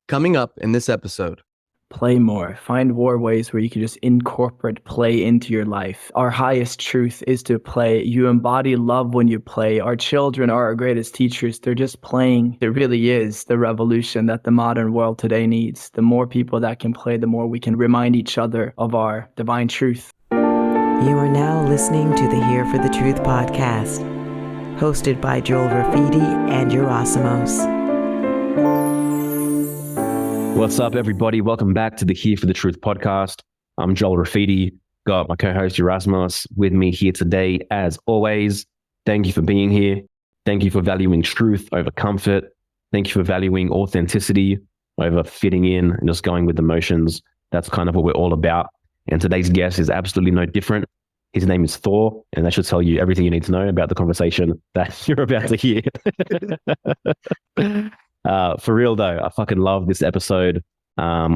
Coming up in this episode. Play more. Find more ways where you can just incorporate play into your life. Our highest truth is to play. You embody love when you play. Our children are our greatest teachers. They're just playing. It really is the revolution that the modern world today needs. The more people that can play, the more we can remind each other of our divine truth. You are now listening to the Here for the Truth podcast, hosted by Joel Rafidi and Yerasimos. What's up, everybody? Welcome back to the Here for the Truth podcast. I'm Joel Rafidi. Got my co-host Yerasimos with me here today, as always. Thank you for being here. Thank you for valuing truth over comfort. Thank you for valuing authenticity over fitting in and just going with the motions. That's kind of what we're all about. And today's guest is absolutely no different. His name is Thor, and that should tell you everything you need to know about the conversation that you're about to hear. For real though, I fucking love this episode.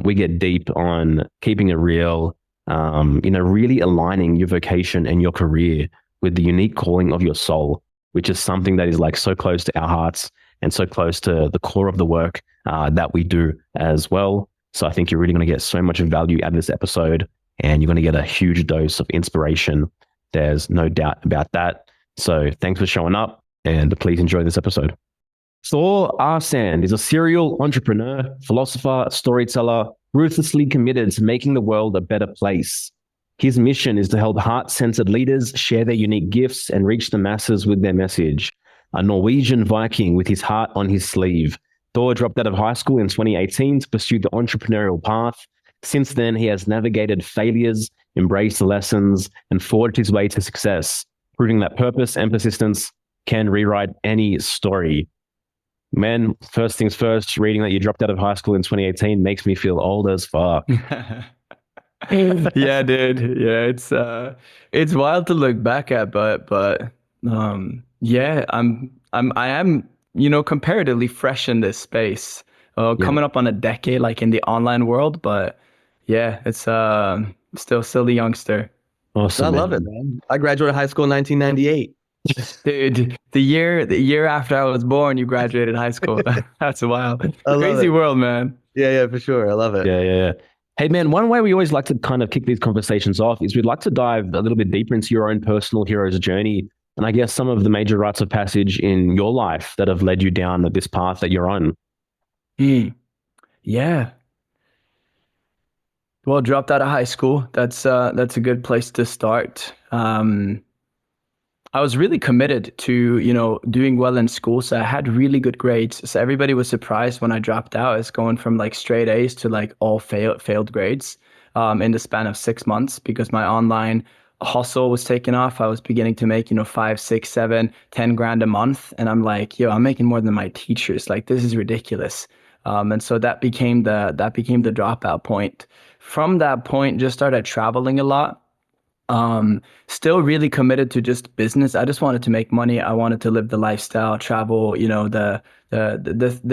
We get deep on keeping it real, really aligning your vocation and your career with the unique calling of your soul, which is something that is like so close to our hearts and so close to the core of the work that we do as well. So I think you're really going to get so much value out of this episode, and you're going to get a huge dose of inspiration. There's no doubt about that. So thanks for showing up, and please enjoy this episode. Thor Aarsnad is a serial entrepreneur, philosopher, storyteller, ruthlessly committed to making the world a better place. His mission is to help heart-centered leaders share their unique gifts and reach the masses with their message. A Norwegian Viking with his heart on his sleeve, Thor dropped out of high school in 2018 to pursue the entrepreneurial path. Since then, he has navigated failures, embraced the lessons, and forged his way to success, proving that purpose and persistence can rewrite any story. Man, first things first, reading that you dropped out of high school in 2018 makes me feel old as fuck. Yeah, dude. Yeah, it's wild to look back at, but yeah, I am, comparatively fresh in this space. Coming up on a decade, like in the online world, but yeah, it's still a youngster. Awesome, I love it, man. I graduated high school in 1998. Dude, the year after I was born, you graduated high school. That's wild. Crazy world, man. Yeah, for sure. I love it. Yeah. Hey, man, one way we always like to kind of kick these conversations off is we'd like to dive a little bit deeper into your own personal hero's journey. And I guess some of the major rites of passage in your life that have led you down this path that you're on. Yeah. Well, dropped out of high school. That's a good place to start. I was really committed to, doing well in school. So I had really good grades. So everybody was surprised when I dropped out. It's going from like straight A's to like all failed grades in the span of 6 months, because my online hustle was taking off. I was beginning to make, 5, 6, 7, 10 grand a month. And I'm like, I'm making more than my teachers. Like, this is ridiculous. And so that became the dropout point. From that point, just started traveling a lot. Still really committed to just business. I just wanted to make money. I wanted to live the lifestyle, travel, the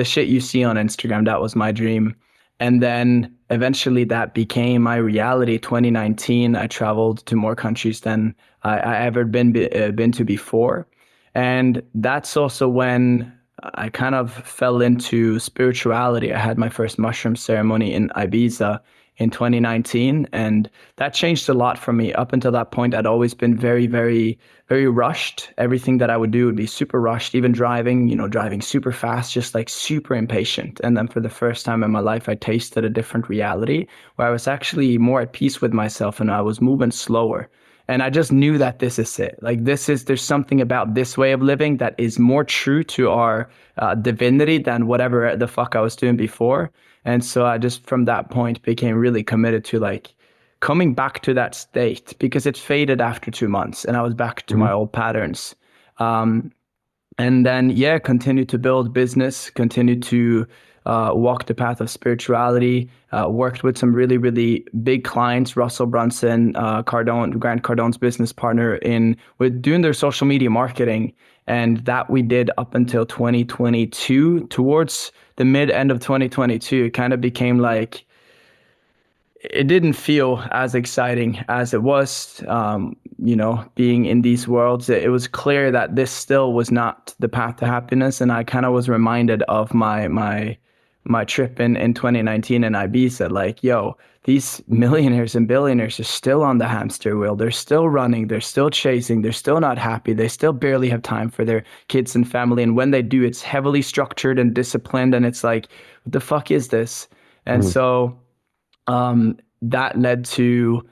shit you see on Instagram. That was my dream. And then eventually that became my reality. 2019, I traveled to more countries than I ever been to before. And that's also when I kind of fell into spirituality. I had my first mushroom ceremony in Ibiza in 2019, and that changed a lot for me. Up until that point, I'd always been very, very, very rushed. Everything that I would do would be super rushed, even driving, driving super fast, just like super impatient. And then for the first time in my life, I tasted a different reality where I was actually more at peace with myself and I was moving slower. And I just knew that this is it. Like, there's something about this way of living that is more true to our divinity than whatever the fuck I was doing before. And so I just, from that point, became really committed to like coming back to that state, because it faded after 2 months and I was back to my old patterns. And then, continued to build business, continued to walk the path of spirituality, worked with some really, really big clients, Russell Brunson, Grant Cardone's business partner, with doing their social media marketing. And that we did up until 2022. Towards the end of 2022, it kind of became like, it didn't feel as exciting as it was, being in these worlds. It was clear that this still was not the path to happiness. And I kind of was reminded of my my trip in 2019 in Ibiza, like, yo, these millionaires and billionaires are still on the hamster wheel. They're still running. They're still chasing. They're still not happy. They still barely have time for their kids and family. And when they do, it's heavily structured and disciplined. And it's like, what the fuck is this? And so that led to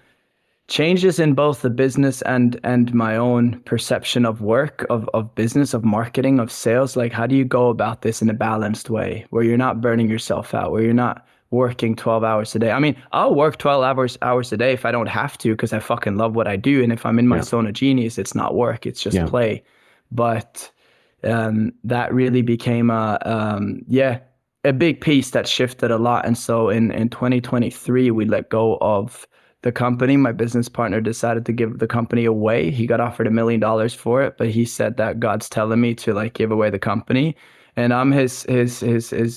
changes in both the business and my own perception of work, of business, of marketing, of sales. Like, how do you go about this in a balanced way where you're not burning yourself out, where you're not working 12 hours a day? I mean, I'll work 12 hours a day if I don't have to, because I fucking love what I do. And if I'm in my zone of genius, it's not work, it's just play. But that really became a big piece that shifted a lot. And so in 2023, we let go of the company. My business partner decided to give the company away. He got offered $1 million for it, but he said that God's telling me to like give away the company. And I'm his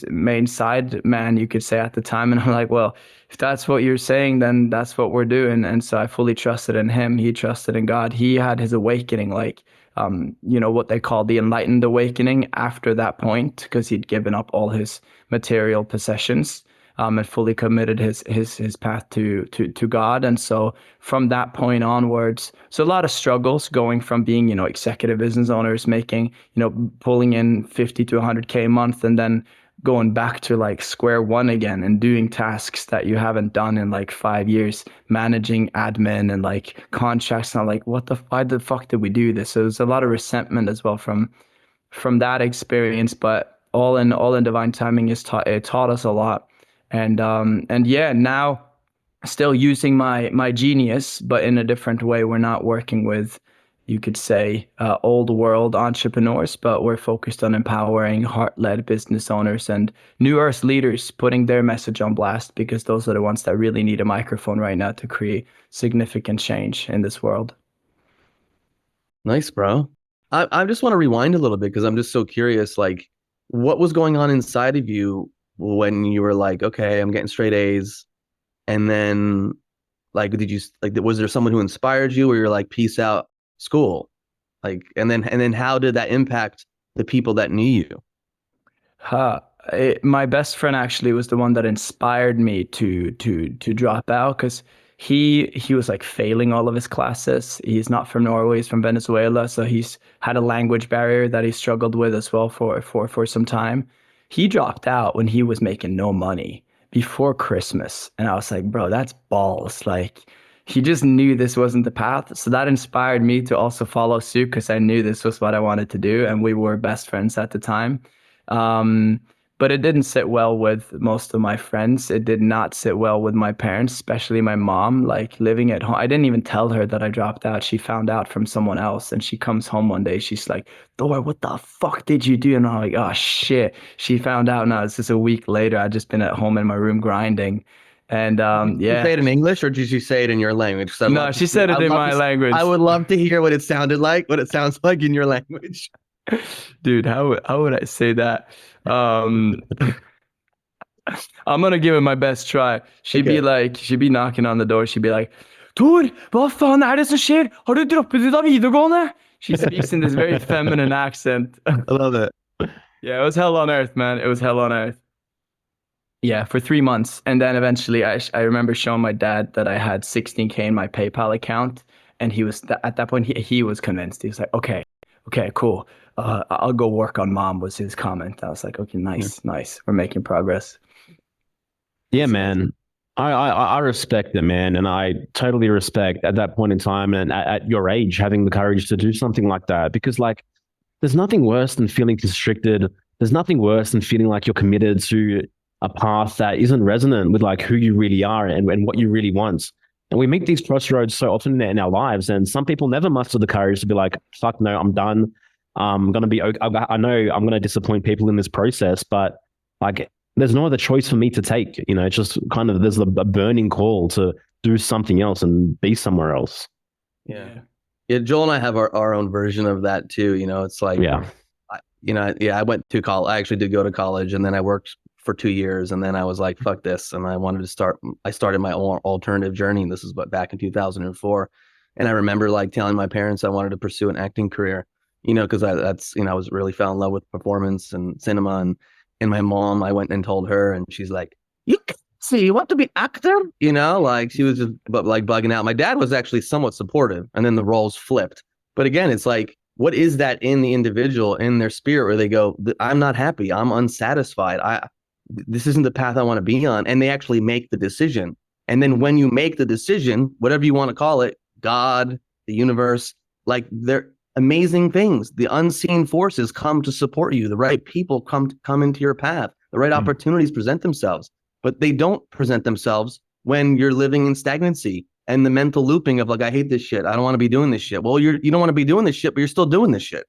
main side man, you could say, at the time. And I'm like, well, if that's what you're saying, then that's what we're doing. And so I fully trusted in him. He trusted in God. He had his awakening, like, what they call the enlightened awakening after that point, because he'd given up all his material possessions. And fully committed his path to God. And so from that point onwards, so a lot of struggles going from being, executive business owners making, pulling in 50 to 100K a month, and then going back to like square one again and doing tasks that you haven't done in like 5 years, managing admin and like contracts. And I'm like, why the fuck did we do this? So there's a lot of resentment as well from that experience, but all in divine timing it taught us a lot. And now still using my genius, but in a different way. We're not working with, you could say, old world entrepreneurs, but we're focused on empowering heart-led business owners and new earth leaders, putting their message on blast, because those are the ones that really need a microphone right now to create significant change in this world. Nice, bro. I just want to rewind a little bit because I'm just so curious, like, what was going on inside of you when you were like, okay, I'm getting straight A's, and then like, was there someone who inspired you, where you're like, peace out, school, like, and then how did that impact the people that knew you? My best friend actually was the one that inspired me to drop out, because he was like failing all of his classes. He's not from Norway, he's from Venezuela, so he's had a language barrier that he struggled with as well for some time. He dropped out when he was making no money before Christmas, and I was like, bro, that's balls. Like, he just knew this wasn't the path. So that inspired me to also follow suit, because I knew this was what I wanted to do, and we were best friends at the time. But it didn't sit well with most of my friends. It did not sit well with my parents, especially my mom, like living at home. I didn't even tell her that I dropped out. She found out from someone else, and she comes home one day. She's like, Thor, what the fuck did you do? And I'm like, oh shit. She found out now. It's just a week later. I'd just been at home in my room grinding. And Did you say it in English, or did you say it in your language? No, she said it in my language. I would love to hear what it sounded like, what it sounds like in your language. Dude, how would I say that? I'm gonna give it my best try. She'd be knocking on the door. She'd be like, Thor, hva faen det som skjer? Har du droppet ut av videregående? She speaks in this very feminine accent. I love it. Yeah, it was hell on earth, man. It was hell on earth. Yeah, for 3 months. And then eventually I remember showing my dad that I had 16K in my PayPal account. And he was, at that point, he was convinced. He was like, okay, cool. I'll go work on mom, was his comment. I was like, okay, nice. We're making progress. Yeah, man. I respect it, man. And I totally respect at that point in time and at your age, having the courage to do something like that. Because like, there's nothing worse than feeling constricted. There's nothing worse than feeling like you're committed to a path that isn't resonant with like who you really are and what you really want. And we meet these crossroads so often in our lives. And some people never muster the courage to be like, fuck no, I'm done. I'm going to be, I know I'm going to disappoint people in this process, but like, there's no other choice for me to take. It's just kind of, there's a burning call to do something else and be somewhere else. Yeah. Joel and I have our own version of that too. It's like, I went to college. I actually did go to college, and then I worked for 2 years, and then I was like, fuck this. And I started my own alternative journey. This is back in 2004. And I remember like telling my parents I wanted to pursue an acting career, because I was really fell in love with performance and cinema. And my mom, I went and told her, and she's like, "You can't see, you want to be actor?" You know, like she was just like bugging out. My dad was actually somewhat supportive, and then the roles flipped. But again, it's like, what is that in the individual, in their spirit, where they go, "I'm not happy, I'm unsatisfied. This isn't the path I want to be on," and they actually make the decision. And then when you make the decision, whatever you want to call it, God, the universe, like they're amazing things. The unseen forces come to support you. The right people come into your path. The right opportunities present themselves, but they don't present themselves when you're living in stagnancy and the mental looping of like, I hate this shit. I don't want to be doing this shit. Well, you don't want to be doing this shit, but you're still doing this shit.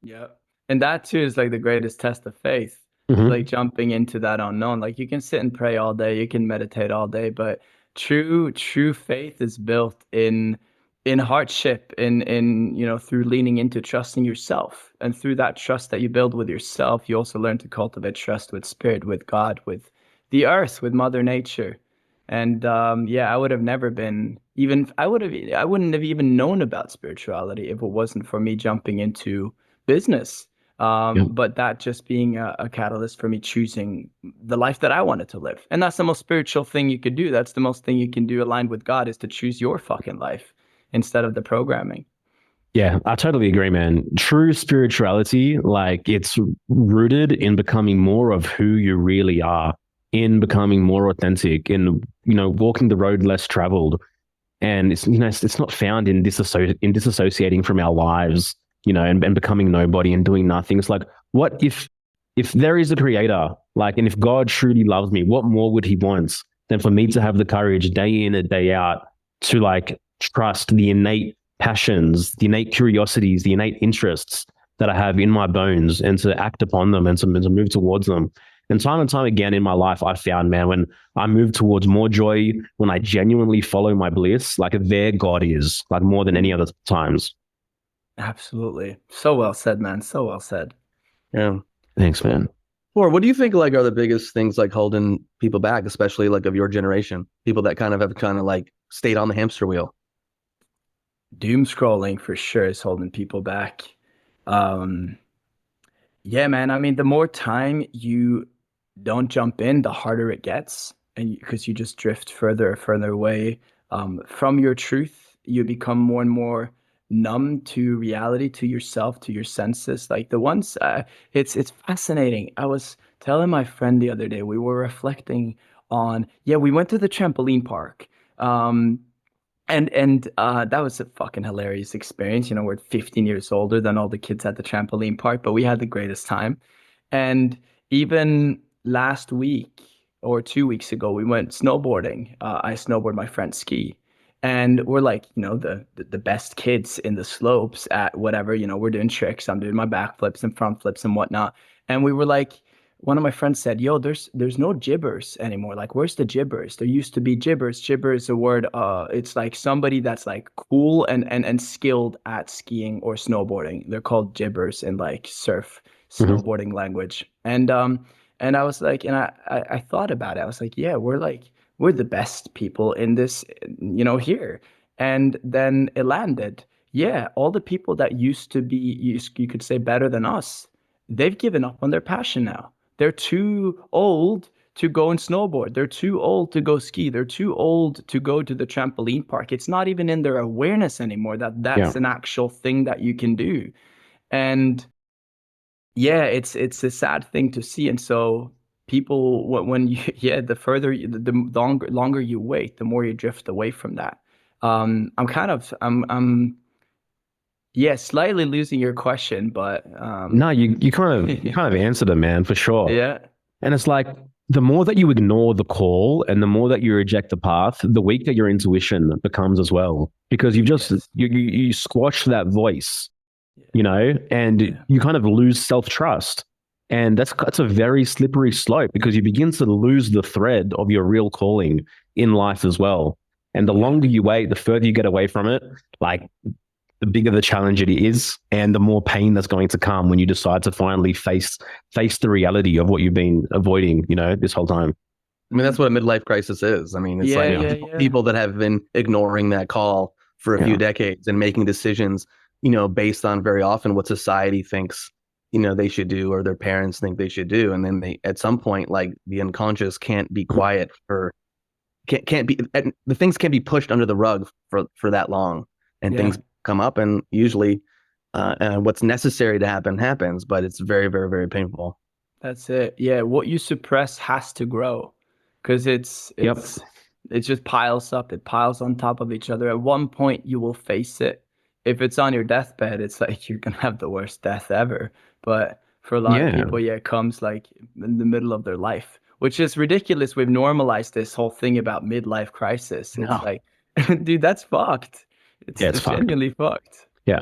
Yeah. And that too is like the greatest test of faith. It's Mm-hmm. like jumping into that unknown. Like you can sit and pray all day, you can meditate all day, but true faith is built in hardship, in through leaning into trusting yourself. And through that trust that you build with yourself, you also learn to cultivate trust with spirit, with God, with the earth, with Mother Nature. And yeah, I would have never been even I wouldn't have even known about spirituality if it wasn't for me jumping into business. Yep. But that just being a catalyst for me choosing the life that I wanted to live. And that's the most spiritual thing you could do. That's the most thing you can do aligned with God, is to choose your fucking life instead of the programming. Yeah, I totally agree, man. True spirituality, like it's rooted in becoming more of who you really are, in becoming more authentic, in walking the road less traveled. And it's not found in disassociating from our lives, and becoming nobody and doing nothing. It's like, what if there is a creator, like, and if God truly loves me, what more would he want than for me to have the courage day in and day out to like trust the innate passions, the innate curiosities, the innate interests that I have in my bones, and to act upon them, and to move towards them. And time again in my life, I found, man, when I move towards more joy, when I genuinely follow my bliss, like there God is, like more than any other times. Absolutely. So well said, man. So well said. Yeah. Thanks, man. Or what do you think like are the biggest things like holding people back, especially like of your generation, people that have like stayed on the hamster wheel? Doom scrolling for sure is holding people back. Um, yeah, man. I mean, the more time you don't jump in, the harder it gets, and because you just drift further and further away from your truth, you become more and more numb to reality, to yourself, to your senses. Like the ones, it's fascinating. I was telling my friend the other day, we were reflecting on, yeah, we went to the trampoline park. Um, and that was a fucking hilarious experience. We're 15 years older than all the kids at the trampoline park, but we had the greatest time. And even last week or 2 weeks ago, we went snowboarding. I snowboard, my friend ski. And we're like, the best kids in the slopes at whatever, we're doing tricks. I'm doing my back flips and front flips and whatnot. And we were like, one of my friends said, "Yo, there's no gibbers anymore. Like, where's the gibbers? There used to be gibbers. Gibber is a word. It's like somebody that's like cool and skilled at skiing or snowboarding. They're called gibbers in like surf Mhm. snowboarding language. And I was like, and I thought about it. I was like, yeah, we're the best people in this, here. And then it landed. Yeah, all the people that used to be, you could say, better than us, they've given up on their passion now. They're too old to go and snowboard. They're too old to go ski. They're too old to go to the trampoline park. It's not even in their awareness anymore that Yeah. that's an actual thing that you can do. And yeah, it's a sad thing to see. And so people, when you, yeah, the further, the longer you wait, the more you drift away from that. Yeah, slightly losing your question, but No, you kind of answered it, man, for sure. yeah, And it's like the more that you ignore the call and the more that you reject the path, the weaker your intuition becomes as well. Because you've just yes, you squash that voice, and yeah, you kind of lose self-trust. And that's a very slippery slope, because you begin to lose the thread of your real calling in life as well. And the yeah. longer you wait, the further you get away from it, like the bigger the challenge it is, and the more pain that's going to come when you decide to finally face the reality of what you've been avoiding, this whole time. I mean, that's what a midlife crisis is. I mean, it's Yeah, like Yeah. yeah, yeah. people that have been ignoring that call for a few Yeah. decades and making decisions, based on very often what society thinks, they should do, or their parents think they should do. And then they, at some point, like the unconscious can't be quiet for, can't be, the things can't be pushed under the rug for that long. And Yeah. things come up, and usually what's necessary to happen happens, but it's very, very, very painful. That's it. Yeah, what you suppress has to grow because Yep. it just piles up. It piles on top of each other. At one point, you will face it. If it's on your deathbed, it's like you're gonna have the worst death ever. But for a lot of Yeah. people, yeah, it comes like in the middle of their life, which is ridiculous. We've normalized this whole thing about midlife crisis. It's No. like, dude, that's fucked. Yeah, it's It's fucked. genuinely fucked. Yeah.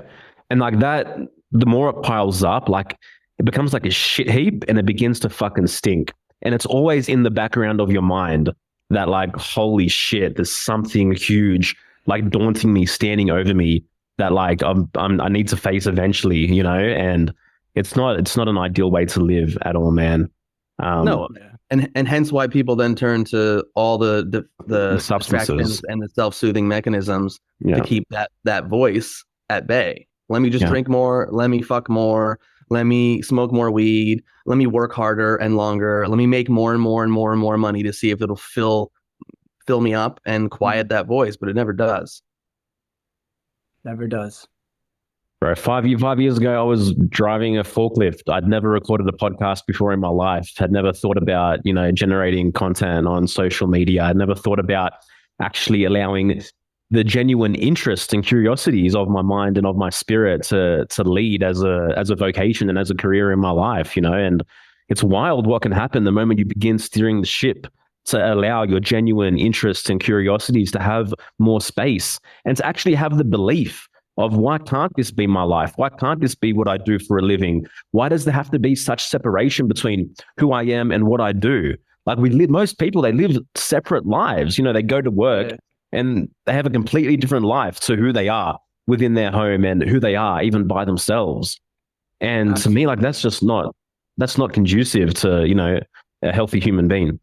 And like that, the more it piles up, like it becomes like a shit heap and it begins to fucking stink. And it's always in the background of your mind that like, holy shit, there's something huge, like daunting me, standing over me that like I need to face eventually, and it's not an ideal way to live at all, man. No. Yeah. And hence why people then turn to all the Substances. distractions and the self-soothing mechanisms Yeah. to keep that voice at bay. Let me just Yeah. drink more, let me fuck more, let me smoke more weed, let me work harder and longer, let me make more and more and more and more money to see if it'll fill me up and quiet that voice, but it never does. Never does. Bro, 5 years ago, I was driving a forklift. I'd never recorded a podcast before in my life. Had never thought about, generating content on social media. I'd never thought about actually allowing the genuine interests and curiosities of my mind and of my spirit to lead as a vocation and as a career in my life, And it's wild what can happen the moment you begin steering the ship to allow your genuine interests and curiosities to have more space and to actually have the belief of why can't this be my life? Why can't this be what I do for a living? Why does there have to be such separation between who I am and what I do? Like most people, they live separate lives. They go to work and they have a completely different life to who they are within their home and who they are even by themselves. And to me, like that's not conducive to, a healthy human being.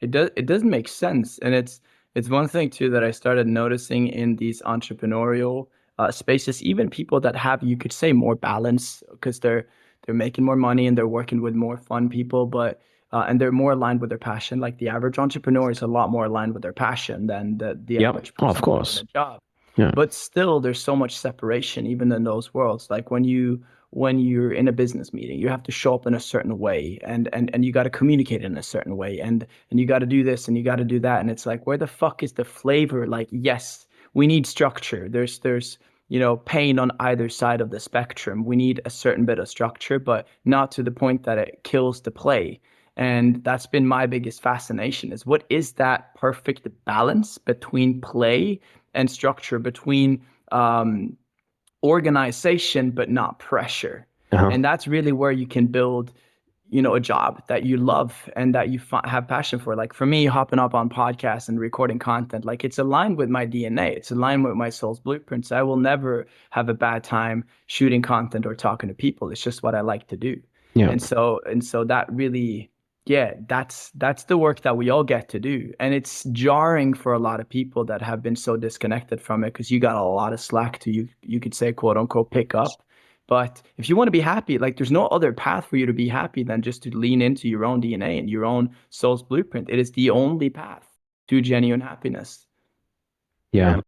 It doesn't make sense, and it's one thing too that I started noticing in these entrepreneurial spaces, even people that have, you could say, more balance because they're making more money and they're working with more fun people, but and they're more aligned with their passion. Like the average entrepreneur is a lot more aligned with their passion than the average person of course. in a job. Yeah. But still, there's so much separation even in those worlds. Like when you're in a business meeting, you have to show up in a certain way and you got to communicate in a certain way and you got to do this and you got to do that. And it's like, where the fuck is the flavor? Like, yes, we need structure. There's pain on either side of the spectrum. We need a certain bit of structure, but not to the point that it kills the play. And that's been my biggest fascination, is what is that perfect balance between play and structure, between organization but not pressure. And that's really where you can build a job that you love and that you have passion for. Like for me, hopping up on podcasts and recording content, like it's aligned with my DNA, it's aligned with my soul's blueprints. I will never have a bad time shooting content or talking to people. It's just what I like to do. And so that really, yeah, that's the work that we all get to do. And it's jarring for a lot of people that have been so disconnected from it, because you got a lot of slack to, you could say, quote unquote, pick up. But if you want to be happy, like there's no other path for you to be happy than just to lean into your own DNA and your own soul's blueprint. It is the only path to genuine happiness. Yeah.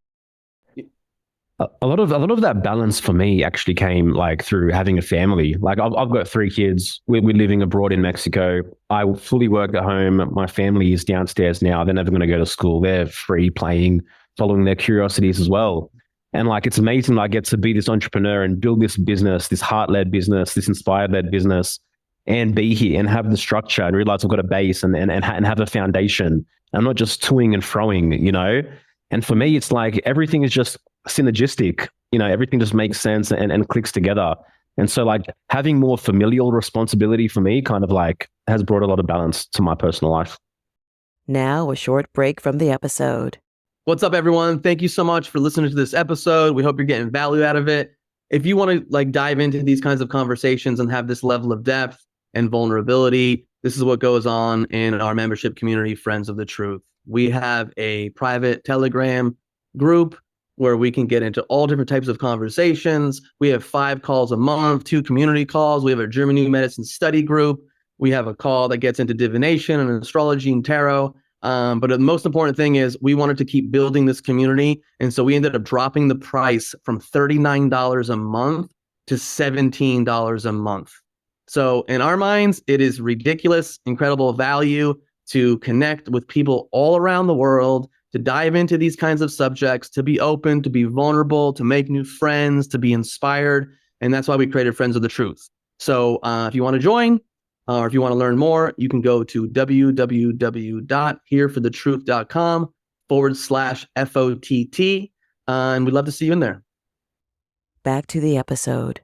A lot of that balance for me actually came like through having a family. Like I've got 3 kids. We're living abroad in Mexico. I fully work at home. My family is downstairs now. They're never going to go to school. They're free playing, following their curiosities as well. And like, it's amazing that I get to be this entrepreneur and build this business, this heart-led business, this inspired-led business, and be here and have the structure and realize I've got a base and have a foundation. I'm not just toing and froing, And for me, it's like everything is just synergistic, everything just makes sense and clicks together. And so like having more familial responsibility for me kind of like has brought a lot of balance to my personal life. Now a short break from the episode. What's up, everyone? Thank you so much for listening to this episode. We hope you're getting value out of it. If you want to like dive into these kinds of conversations and have this level of depth and vulnerability, this is what goes on in our membership community, Friends of the Truth. We have a private Telegram group where we can get into all different types of conversations. We have 5 calls a month, 2 community calls. We have a German New Medicine study group. We have a call that gets into divination and astrology and tarot. But the most important thing is we wanted to keep building this community. And so we ended up dropping the price from $39 a month to $17 a month. So in our minds, it is ridiculous, incredible value to connect with people all around the world, to dive into these kinds of subjects, to be open, to be vulnerable, to make new friends, to be inspired. And that's why we created Friends of the Truth. So if you want to join, or if you want to learn more, you can go to www.hereforthetruth.com/FOTT. And we'd love to see you in there. Back to the episode.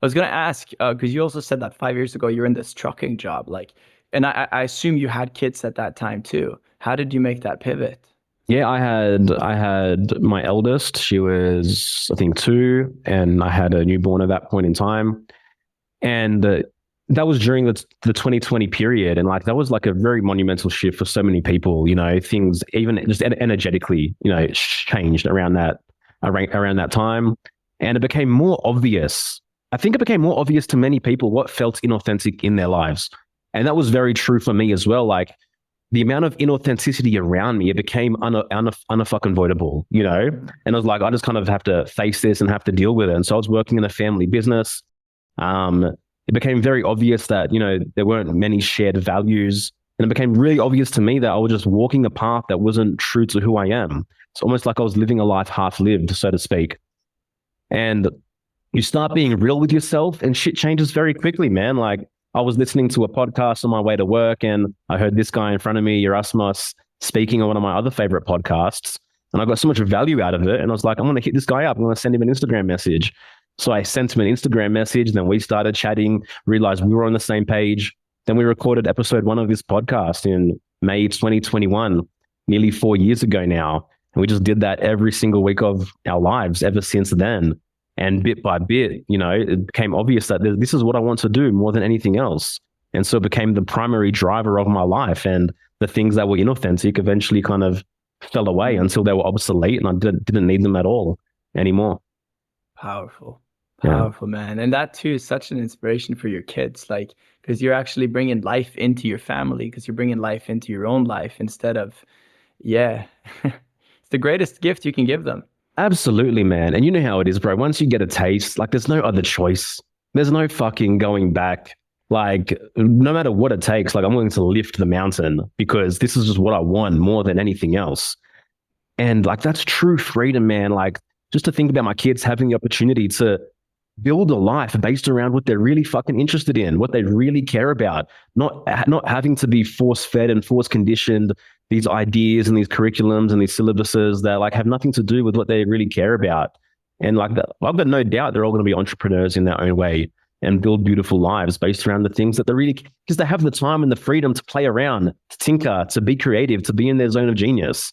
I was going to ask, because you also said that 5 years ago you were in this trucking job, like, and I assume you had kids at that time too. How did you make that pivot? Yeah, I had my eldest. She was, I think, 2, and I had a newborn at that point in time. And that was during the 2020 period, and like that was like a very monumental shift for so many people. You know, things even just energetically, you know, changed around that time, and it became more obvious. I think it became more obvious to many people what felt inauthentic in their lives, and that was very true for me as well. Like the amount of inauthenticity around me, it became unfucking avoidable, you know? And I was like, I just kind of have to face this and have to deal with it. And so I was working in a family business. It became very obvious that, you know, there weren't many shared values. And it became really obvious to me that I was just walking a path that wasn't true to who I am. It's almost like I was living a life half lived, so to speak. And you start being real with yourself and shit changes very quickly, man. Like I was listening to a podcast on my way to work and I heard this guy in front of me, Aarsnad, speaking on one of my other favorite podcasts. And I got so much value out of it. And I was like, I'm going to hit this guy up. I'm going to send him an Instagram message. So I sent him an Instagram message. Then we started chatting, realized we were on the same page. Then we recorded episode 1 of this podcast in May 2021, nearly 4 years ago now. And we just did that every single week of our lives ever since then. And bit by bit, you know, it became obvious that this is what I want to do more than anything else. And so it became the primary driver of my life. And the things that were inauthentic eventually kind of fell away until they were obsolete and I didn't need them at all anymore. Powerful, Yeah. man. And that too is such an inspiration for your kids, like, because you're actually bringing life into your family, because you're bringing life into your own life instead of, it's the greatest gift you can give them. Absolutely, man. And you know how it is, bro. Once you get a taste, like there's no other choice. There's no fucking going back. Like no matter what it takes, like I'm willing to lift the mountain because this is just what I want more than anything else. And like that's true freedom, man. Like just to think about my kids having the opportunity to build a life based around what they're really fucking interested in, what they really care about, not having to be force fed and force conditioned these ideas and these curriculums and these syllabuses that like have nothing to do with what they really care about. And like that, I've got no doubt they're all going to be entrepreneurs in their own way and build beautiful lives based around the things that they're really, because they have the time and the freedom to play around, to tinker, to be creative, to be in their zone of genius.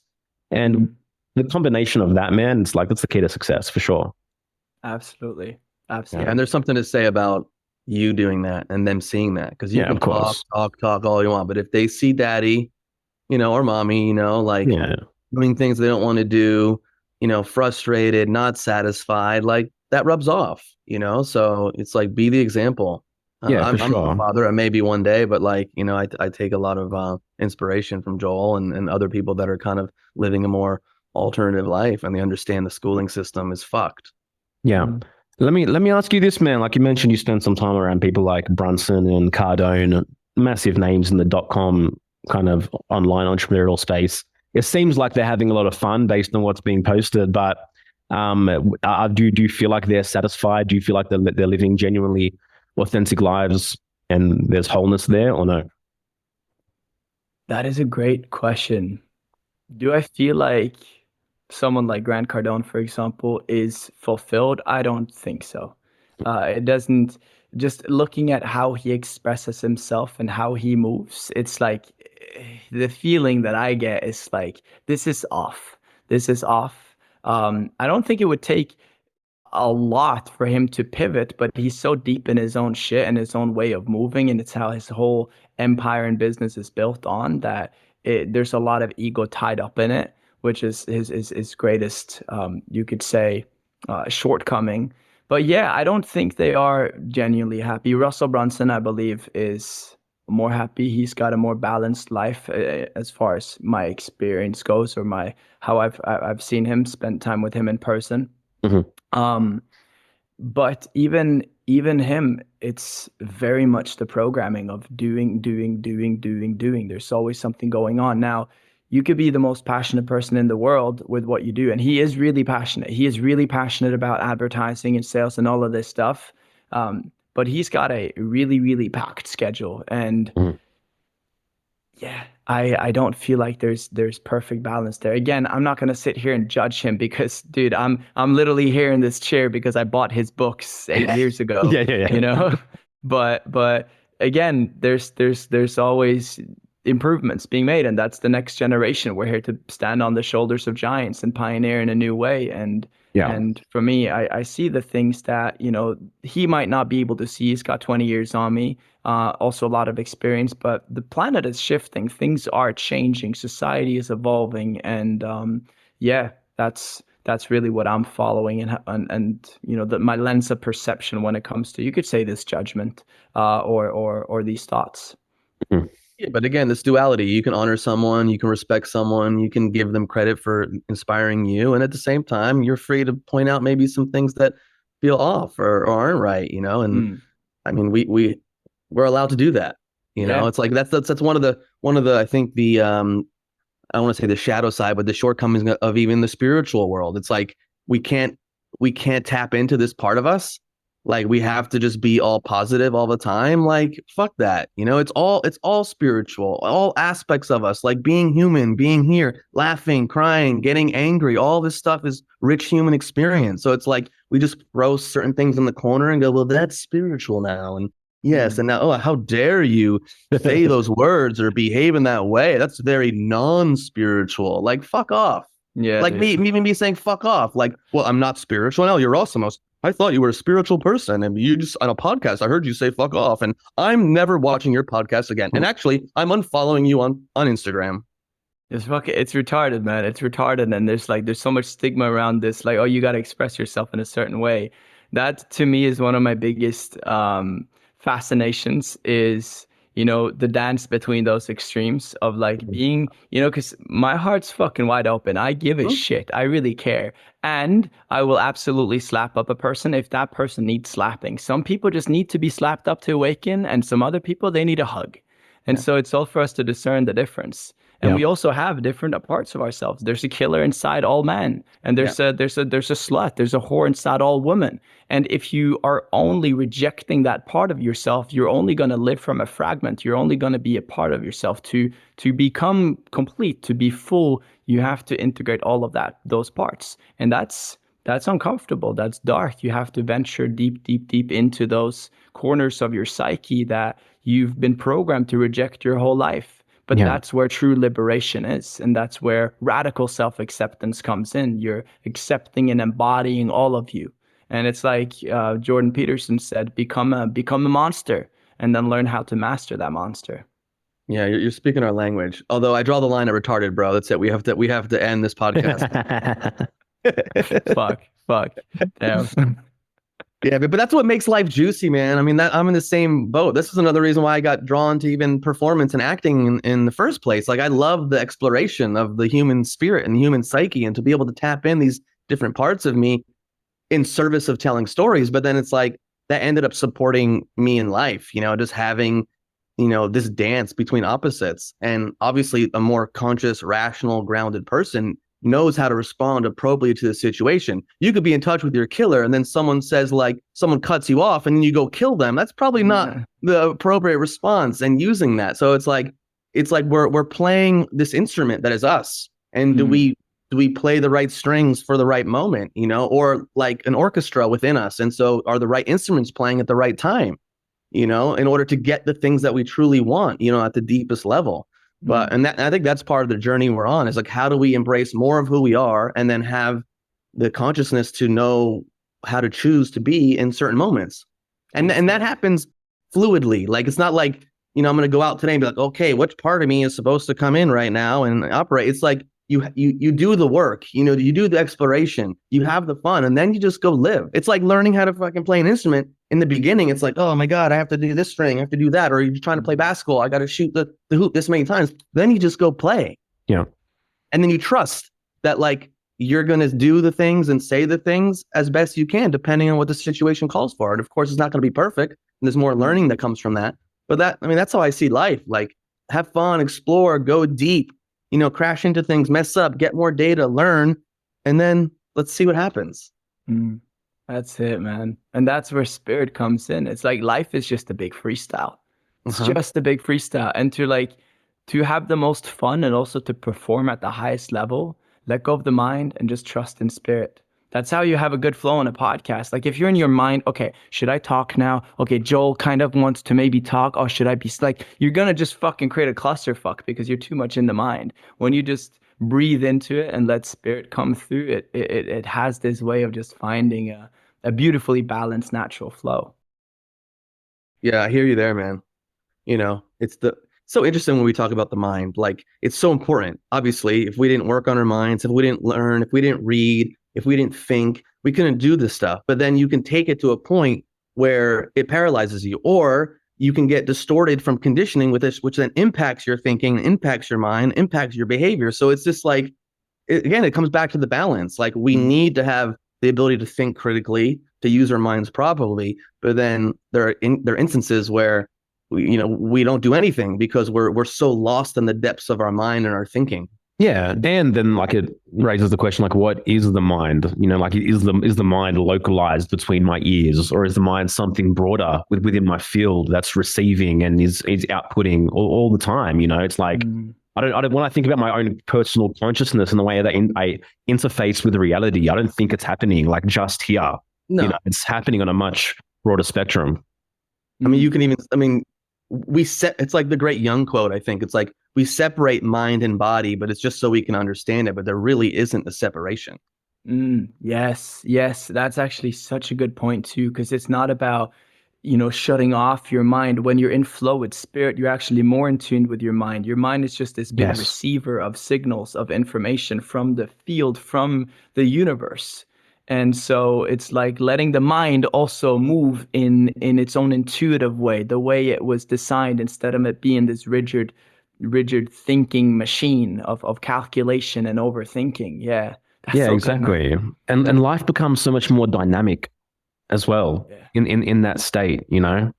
And the combination of that, man, it's like, that's the key to success for sure. Absolutely. Yeah, and there's something to say about you doing that and them seeing that, because you can of course. talk all you want, but if they see daddy, you know, or mommy, you know, like doing things they don't want to do, you know, frustrated, not satisfied, like that rubs off, you know? So it's like, be the example. I'm a father, maybe one day, but like, you know, I take a lot of inspiration from Joel and other people that are kind of living a more alternative life and they understand the schooling system is fucked. Yeah. Let me ask you this, man. Like you mentioned, you spent some time around people like Brunson and Cardone, massive names in the .com kind of online entrepreneurial space. It seems like they're having a lot of fun based on what's being posted, but do you feel like they're satisfied? Do you feel like they're living genuinely authentic lives and there's wholeness there or no? That is a great question. Do I feel like someone like Grant Cardone, for example, is fulfilled? I don't think so. It doesn't, just looking at how he expresses himself and how he moves, it's like the feeling that I get is like, this is off. This is off. I don't think it would take a lot for him to pivot, but he's so deep in his own shit and his own way of moving, and it's how his whole empire and business is built on that there's a lot of ego tied up in it, which is his greatest, you could say, shortcoming. But yeah, I don't think they are genuinely happy. Russell Brunson, I believe, is more happy. He's got a more balanced life, as far as my experience goes, or my how I've seen him, spent time with him in person. Mhm. Um, but even him, it's very much the programming of doing. There's always something going on. Now, you could be the most passionate person in the world with what you do, and he is really passionate. He is really passionate about advertising and sales and all of this stuff. But he's got a really, really packed schedule, and Mhm. yeah, I don't feel like there's perfect balance there. Again, I'm not gonna sit here and judge him because, dude, I'm literally here in this chair because I bought his books 8 years ago, Yeah, yeah, you yeah. know? But again, there's always improvements being made, and that's the next generation. We're here to stand on the shoulders of giants and pioneer in a new way. Yeah. And for me, I see the things that, he might not be able to see. He's got 20 years on me, also a lot of experience, but the planet is shifting. Things are changing. Society is evolving, and yeah, that's really what I'm following, and my lens of perception when it comes to, you could say, this judgment, or these thoughts. Mhm. Yeah, but again, this duality, you can honor someone, you can respect someone, you can give them credit for inspiring you. And at the same time, you're free to point out maybe some things that feel off or aren't right, And Mm, I mean, we're allowed to do that. yeah. It's like that's one of the I think the I don't want to say the shadow side, but the shortcomings of even the spiritual world. It's like we can't we can't tap into this part of us. Like we have to just be all positive all the time. Like fuck that. It's all spiritual. All aspects of us, like being human, being here, laughing, crying, getting angry. All this stuff is rich human experience. So it's like we just throw certain things in the corner and go, well, that's spiritual now. And yes, Mm. and now, oh, how dare you say those words or behave in that way? That's very non-spiritual. Like, fuck off. Yeah, Like dude. me saying fuck off. Like, well, I'm not spiritual. No, you're awesome. I thought you were a spiritual person, and you just on a podcast. I heard you say fuck off, and I'm never watching your podcast again. And actually, I'm unfollowing you on Instagram. It's retarded, man. It's retarded, and there's so much stigma around this. Like, oh, you got to express yourself in a certain way. That to me is one of my biggest fascinations. Is the dance between those extremes of like being, because my heart's fucking wide open. I give a Hmm? shit. I really care, and I will absolutely slap up a person if that person needs slapping. Some people just need to be slapped up to awaken, and some other people, they need a hug. And Yeah, so it's all for us to discern the difference. And Yeah. we also have different parts of ourselves. There's a killer inside all men, and yeah, there's a slut, there's a whore inside all women. And if you are only rejecting that part of yourself, you're only going to live from a fragment. You're only going to be a part of yourself. To become complete, to be full, you have to integrate all of those parts. And that's uncomfortable. That's dark. You have to venture deep, deep, deep into those corners of your psyche that you've been programmed to reject your whole life. But Yeah. that's where true liberation is. And that's where radical self acceptance comes in. You're accepting and embodying all of you. And it's like Jordan Peterson said, become a monster and then learn how to master that monster. yeah. You're speaking our language. Although I draw the line at retarded, bro. That's it. We have to end this podcast. Fuck. Damn. Yeah, but that's what makes life juicy, man. I mean, that I'm in the same boat. This is another reason why I got drawn to even performance and acting in the first place. Like, I love the exploration of the human spirit and the human psyche, and to be able to tap in these different parts of me in service of telling stories. But then it's like that ended up supporting me in life. Just having this dance between opposites, and obviously a more conscious, rational, grounded person knows how to respond appropriately to the situation. You could be in touch with your killer, and then someone cuts you off and then you go kill them. That's probably not Yeah. the appropriate response, and using that. So it's like we're playing this instrument that is us. And do Mm, we play the right strings for the right moment, or like an orchestra within us? And so are the right instruments playing at the right time? In order to get the things that we truly want, at the deepest level. But mm, I think that's part of the journey we're on, is like, how do we embrace more of who we are and then have the consciousness to know how to choose to be in certain moments. And that happens fluidly. Like, it's not like, I'm going to go out today and be like, okay, which part of me is supposed to come in right now and operate? It's like, you do the work, you do the exploration, you have the fun, and then you just go live. It's like learning how to fucking play an instrument. In the beginning, it's like, oh my God, I have to do this string, I have to do that. Or you're trying to play basketball, I got to shoot the hoop this many times. Then you just go play. Yeah. And then you trust that like you're going to do the things and say the things as best you can, depending on what the situation calls for. And of course, it's not going to be perfect. And there's more learning that comes from that. But that's how I see life. Like, have fun, explore, go deep, crash into things, mess up, get more data, learn, and then let's see what happens. That's it, man. And that's where spirit comes in. It's like life is just a big freestyle. It's just a big freestyle. And to have the most fun and also to perform at the highest level, let go of the mind and just trust in spirit. That's how you have a good flow in a podcast. Like if you're in your mind, okay, should I talk now? Okay, Joel kind of wants to maybe talk. Oh, should I be like, you're going to just fucking create a clusterfuck because you're too much in the mind. When you just breathe into it and let spirit come through, it has this way of just finding a beautifully balanced natural flow. Yeah, I hear you there, man. It's so interesting when we talk about the mind. Like, it's so important. Obviously, if we didn't work on our minds, if we didn't learn, if we didn't read, if we didn't think, we couldn't do this stuff. But then you can take it to a point where it paralyzes you, or you can get distorted from conditioning with this, which then impacts your thinking, impacts your mind, impacts your behavior. So it's just like, again, it comes back to the balance. Like, we need to have the ability to think critically, to use our minds properly. But then there are instances where we don't do anything because we're so lost in the depths of our mind and our thinking. Yeah, and then like it raises the question, like, what is the mind? Like, is the mind localized between my ears, or is the mind something broader within my field that's receiving and is outputting all the time? It's like I don't when I think about my own personal consciousness and the way that I interface with reality, I don't think it's happening like just here. No, it's happening on a much broader spectrum. I mean, it's like the great Jung quote. I think it's like, we separate mind and body, but it's just so we can understand it. But there really isn't a separation. Yes. That's actually such a good point too, because it's not about, shutting off your mind. When you're in flow with spirit, you're actually more in tune with your mind. Your mind is just this big receiver of signals, of information from the field, from the universe. And so it's like letting the mind also move in its own intuitive way, the way it was designed, instead of it being this rigid thinking machine of calculation and overthinking. Yeah. Yeah, so exactly. And life becomes so much more dynamic as well in that state, Yeah.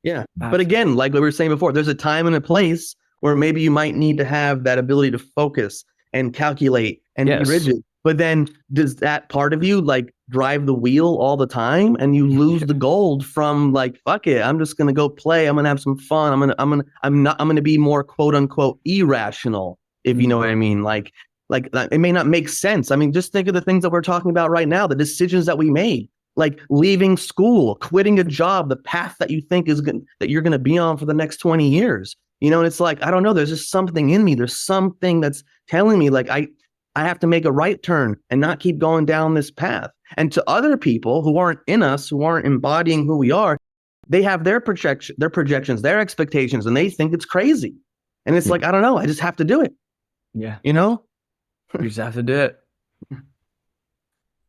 Absolutely. But again, like we were saying before, there's a time and a place where maybe you might need to have that ability to focus and calculate and be rigid. But then does that part of you like drive the wheel all the time, and you lose the gold from like, fuck it, I'm just gonna go play. I'm gonna have some fun. I'm gonna be more quote unquote irrational, if you know what I mean. Like it may not make sense. I mean, just think of the things that we're talking about right now, the decisions that we made, like leaving school, quitting a job, the path that you think that you're gonna be on for the next 20 years. And it's like, I don't know, there's just something in me. There's something that's telling me like I have to make a right turn and not keep going down this path. And to other people who aren't in us, who aren't embodying who we are, they have their projections, their expectations, and they think it's crazy. And it's like, I don't know, I just have to do it. Yeah. You just have to do it.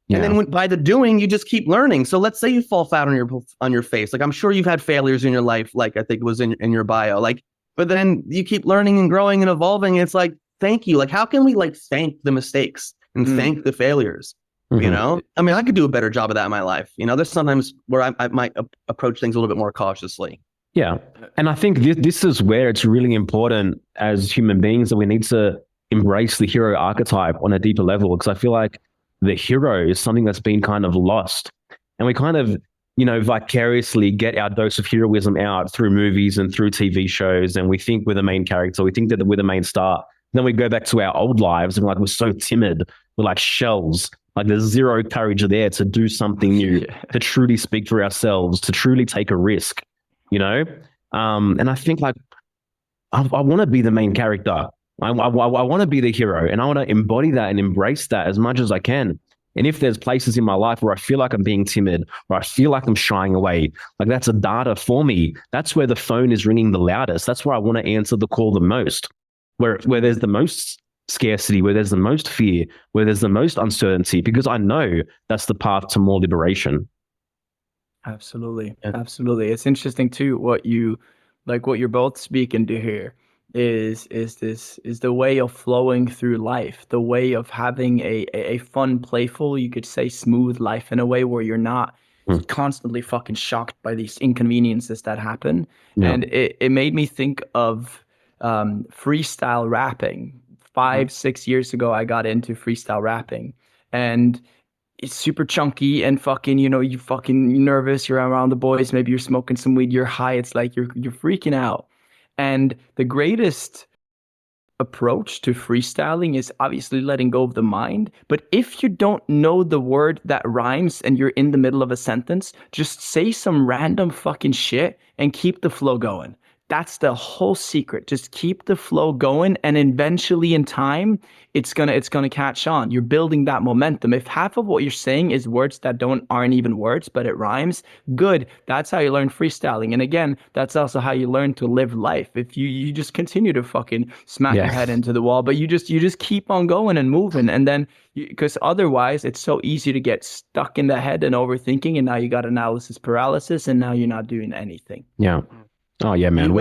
Yeah. And then by the doing, you just keep learning. So let's say you fall flat on your face. Like, I'm sure you've had failures in your life, like I think it was in your bio. Like, but then you keep learning and growing and evolving. And it's like, thank you. Like, how can we like thank the mistakes and thank the failures? I mean, I could do a better job of that in my life. There's sometimes where I might approach things a little bit more cautiously. Yeah. And I think this is where it's really important as human beings that we need to embrace the hero archetype on a deeper level, because I feel like the hero is something that's been kind of lost. And we kind of, vicariously get our dose of heroism out through movies and through TV shows. And we think we're the main character. We think that we're the main star. Then we go back to our old lives and we're so timid. We're like shells. Like, there's zero courage there to do something new, to truly speak for ourselves, to truly take a risk, And I think like, I want to be the main character. I want to be the hero, and I want to embody that and embrace that as much as I can. And if there's places in my life where I feel like I'm being timid, or I feel like I'm shying away, like that's a data for me. That's where the phone is ringing the loudest. That's where I want to answer the call the most. Where there's the most scarcity, where there's the most fear, where there's the most uncertainty, because I know that's the path to more liberation. Absolutely. Yeah. Absolutely. It's interesting too what you're both speaking to here is the way of flowing through life, the way of having a fun, playful, you could say smooth life in a way where you're not Mm. constantly fucking shocked by these inconveniences that happen. Yeah. And it made me think of freestyle rapping. 5, 6 years ago, I got into freestyle rapping. And it's super chunky and fucking, you fucking nervous, you're around the boys, maybe you're smoking some weed, you're high, it's like you're freaking out. And the greatest approach to freestyling is obviously letting go of the mind. But if you don't know the word that rhymes and you're in the middle of a sentence, just say some random fucking shit and keep the flow going. That's the whole secret. Just keep the flow going, and eventually in time, it's gonna catch on. You're building that momentum. If half of what you're saying is words that aren't even words, but it rhymes, good. That's how you learn freestyling. And again, that's also how you learn to live life. If you just continue to fucking smack your head into the wall, but you just keep on going and moving, and then because otherwise it's so easy to get stuck in the head and overthinking, and now you got analysis paralysis, and now you're not doing anything. Yeah. Oh yeah, man.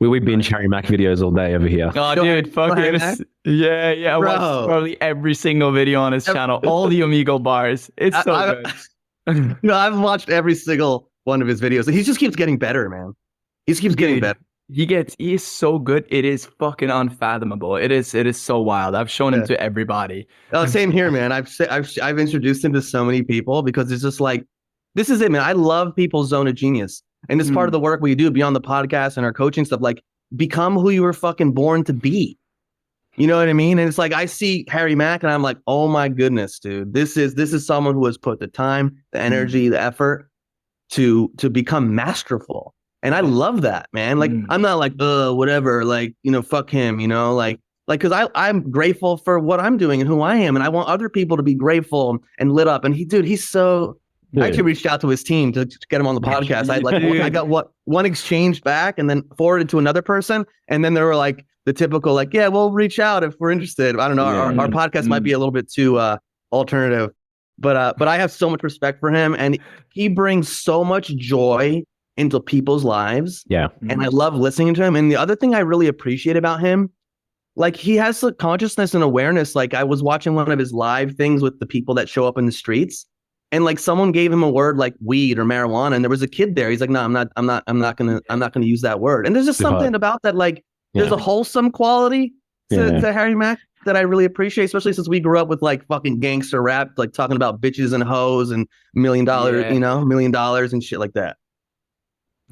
We binge Harry Mack videos all day over here. Oh, dude, fucking yeah. I watched probably every single video on his channel, all the Amigo bars. It's so good. No, I've watched every single one of his videos. He just keeps getting better, man. He just keeps getting better. He is so good. It is fucking unfathomable. It is so wild. I've shown him to everybody. Oh, same here, man. I've introduced him to so many people because it's just like, this is it, man. I love people's zone of genius. And this is part of the work we do beyond the podcast and our coaching stuff, like become who you were fucking born to be. You know what I mean? And it's like, I see Harry Mack and I'm like, oh my goodness, dude, this is someone who has put the time, the energy, the effort to become masterful. And I love that, man. Like, I'm not like, whatever, like, fuck him, like, cause I'm grateful for what I'm doing and who I am. And I want other people to be grateful and lit up. And he's so, I actually reached out to his team to get him on the podcast. I got one exchange back and then forwarded to another person. And then they were like the typical, like, yeah, we'll reach out if we're interested. I don't know. Our podcast might be a little bit too alternative, but I have so much respect for him, and he brings so much joy into people's lives. Yeah. And I love listening to him. And the other thing I really appreciate about him, like, he has the consciousness and awareness. Like, I was watching one of his live things with the people that show up in the streets. And like someone gave him a word like weed or marijuana, and there was a kid there. He's like, no, I'm not gonna use that word. And there's just something about that, like there's a wholesome quality to Harry Mack that I really appreciate, especially since we grew up with like fucking gangster rap, like talking about bitches and hoes and $1 million, $1 million and shit like that.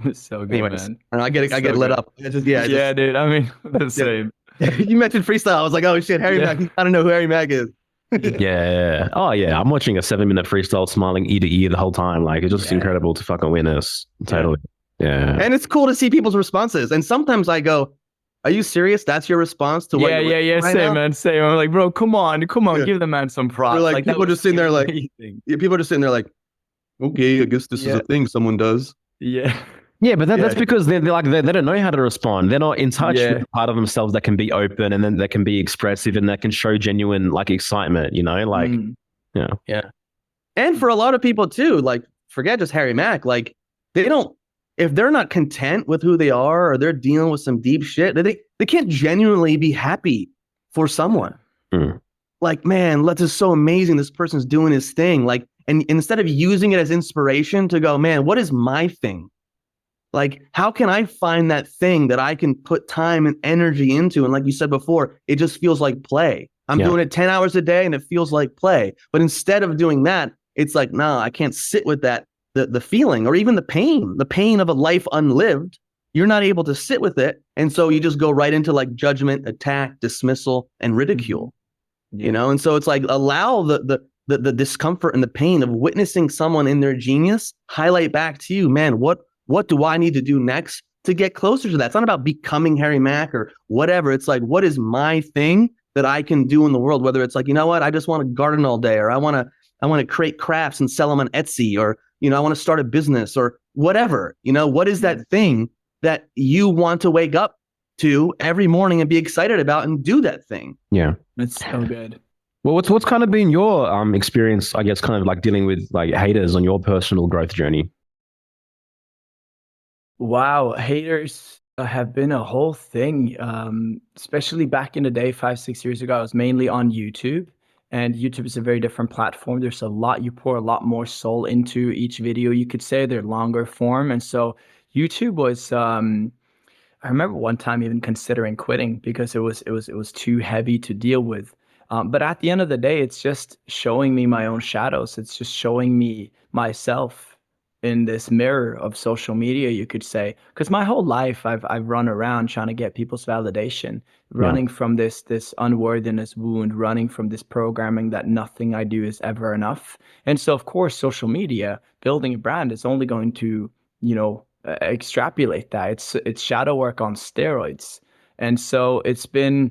It's so good, man. And I get lit up. Dude. I mean, the same. You mentioned freestyle. I was like, oh shit, Harry Mack. I don't know who Harry Mack is. Yeah. Oh yeah. I'm watching a 7-minute freestyle, smiling ear to ear the whole time. Like, it's just incredible to fucking witness. Totally. Yeah. And it's cool to see people's responses. And sometimes I go, are you serious? That's your response to what? Yeah. Right same, man. Same. I'm like, bro, come on. Give the man some props. Like people just sitting there like, people are just sitting there like, okay, I guess this is a thing someone does. Yeah. Yeah, but that's because they don't know how to respond. They're not in touch with the part of themselves that can be open, and then that can be expressive, and that can show genuine like excitement, like, Yeah. And for a lot of people too, like, forget just Harry Mack, like if they're not content with who they are, or they're dealing with some deep shit, they can't genuinely be happy for someone. Like, man, this is so amazing. This person's doing his thing. Like, and instead of using it as inspiration to go, man, what is my thing? Like, how can I find that thing that I can put time and energy into? And like you said before, it just feels like play. I'm doing it 10 hours a day and it feels like play. But instead of doing that, it's like, no, I can't sit with that, the feeling, or even the pain of a life unlived. You're not able to sit with it. And so you just go right into like judgment, attack, dismissal, and ridicule, And so it's like, allow the discomfort and the pain of witnessing someone in their genius highlight back to you, man, what do I need to do next to get closer to that? It's not about becoming Harry Mack or whatever. It's like, what is my thing that I can do in the world? Whether it's like, you know what, I just want to garden all day, or I want to create crafts and sell them on Etsy, or, I want to start a business, or whatever. What is that thing that you want to wake up to every morning and be excited about and do that thing. Yeah. It's so good. Well, what's kind of been your experience, I guess, kind of like dealing with like haters on your personal growth journey? Wow, haters have been a whole thing. Especially back in the day, 5, 6 years ago, I was mainly on YouTube, and YouTube is a very different platform. There's a lot, you pour a lot more soul into each video. You could say they're longer form, and so YouTube was. I remember one time even considering quitting because it was too heavy to deal with. But at the end of the day, it's just showing me my own shadows. It's just showing me myself in this mirror of social media, you could say. Because my whole life, I've run around trying to get people's validation, Yeah. running from this unworthiness wound, running from this programming that nothing I do is ever enough. And so, of course, social media, building a brand is only going to, extrapolate that. It's shadow work on steroids. And so it's been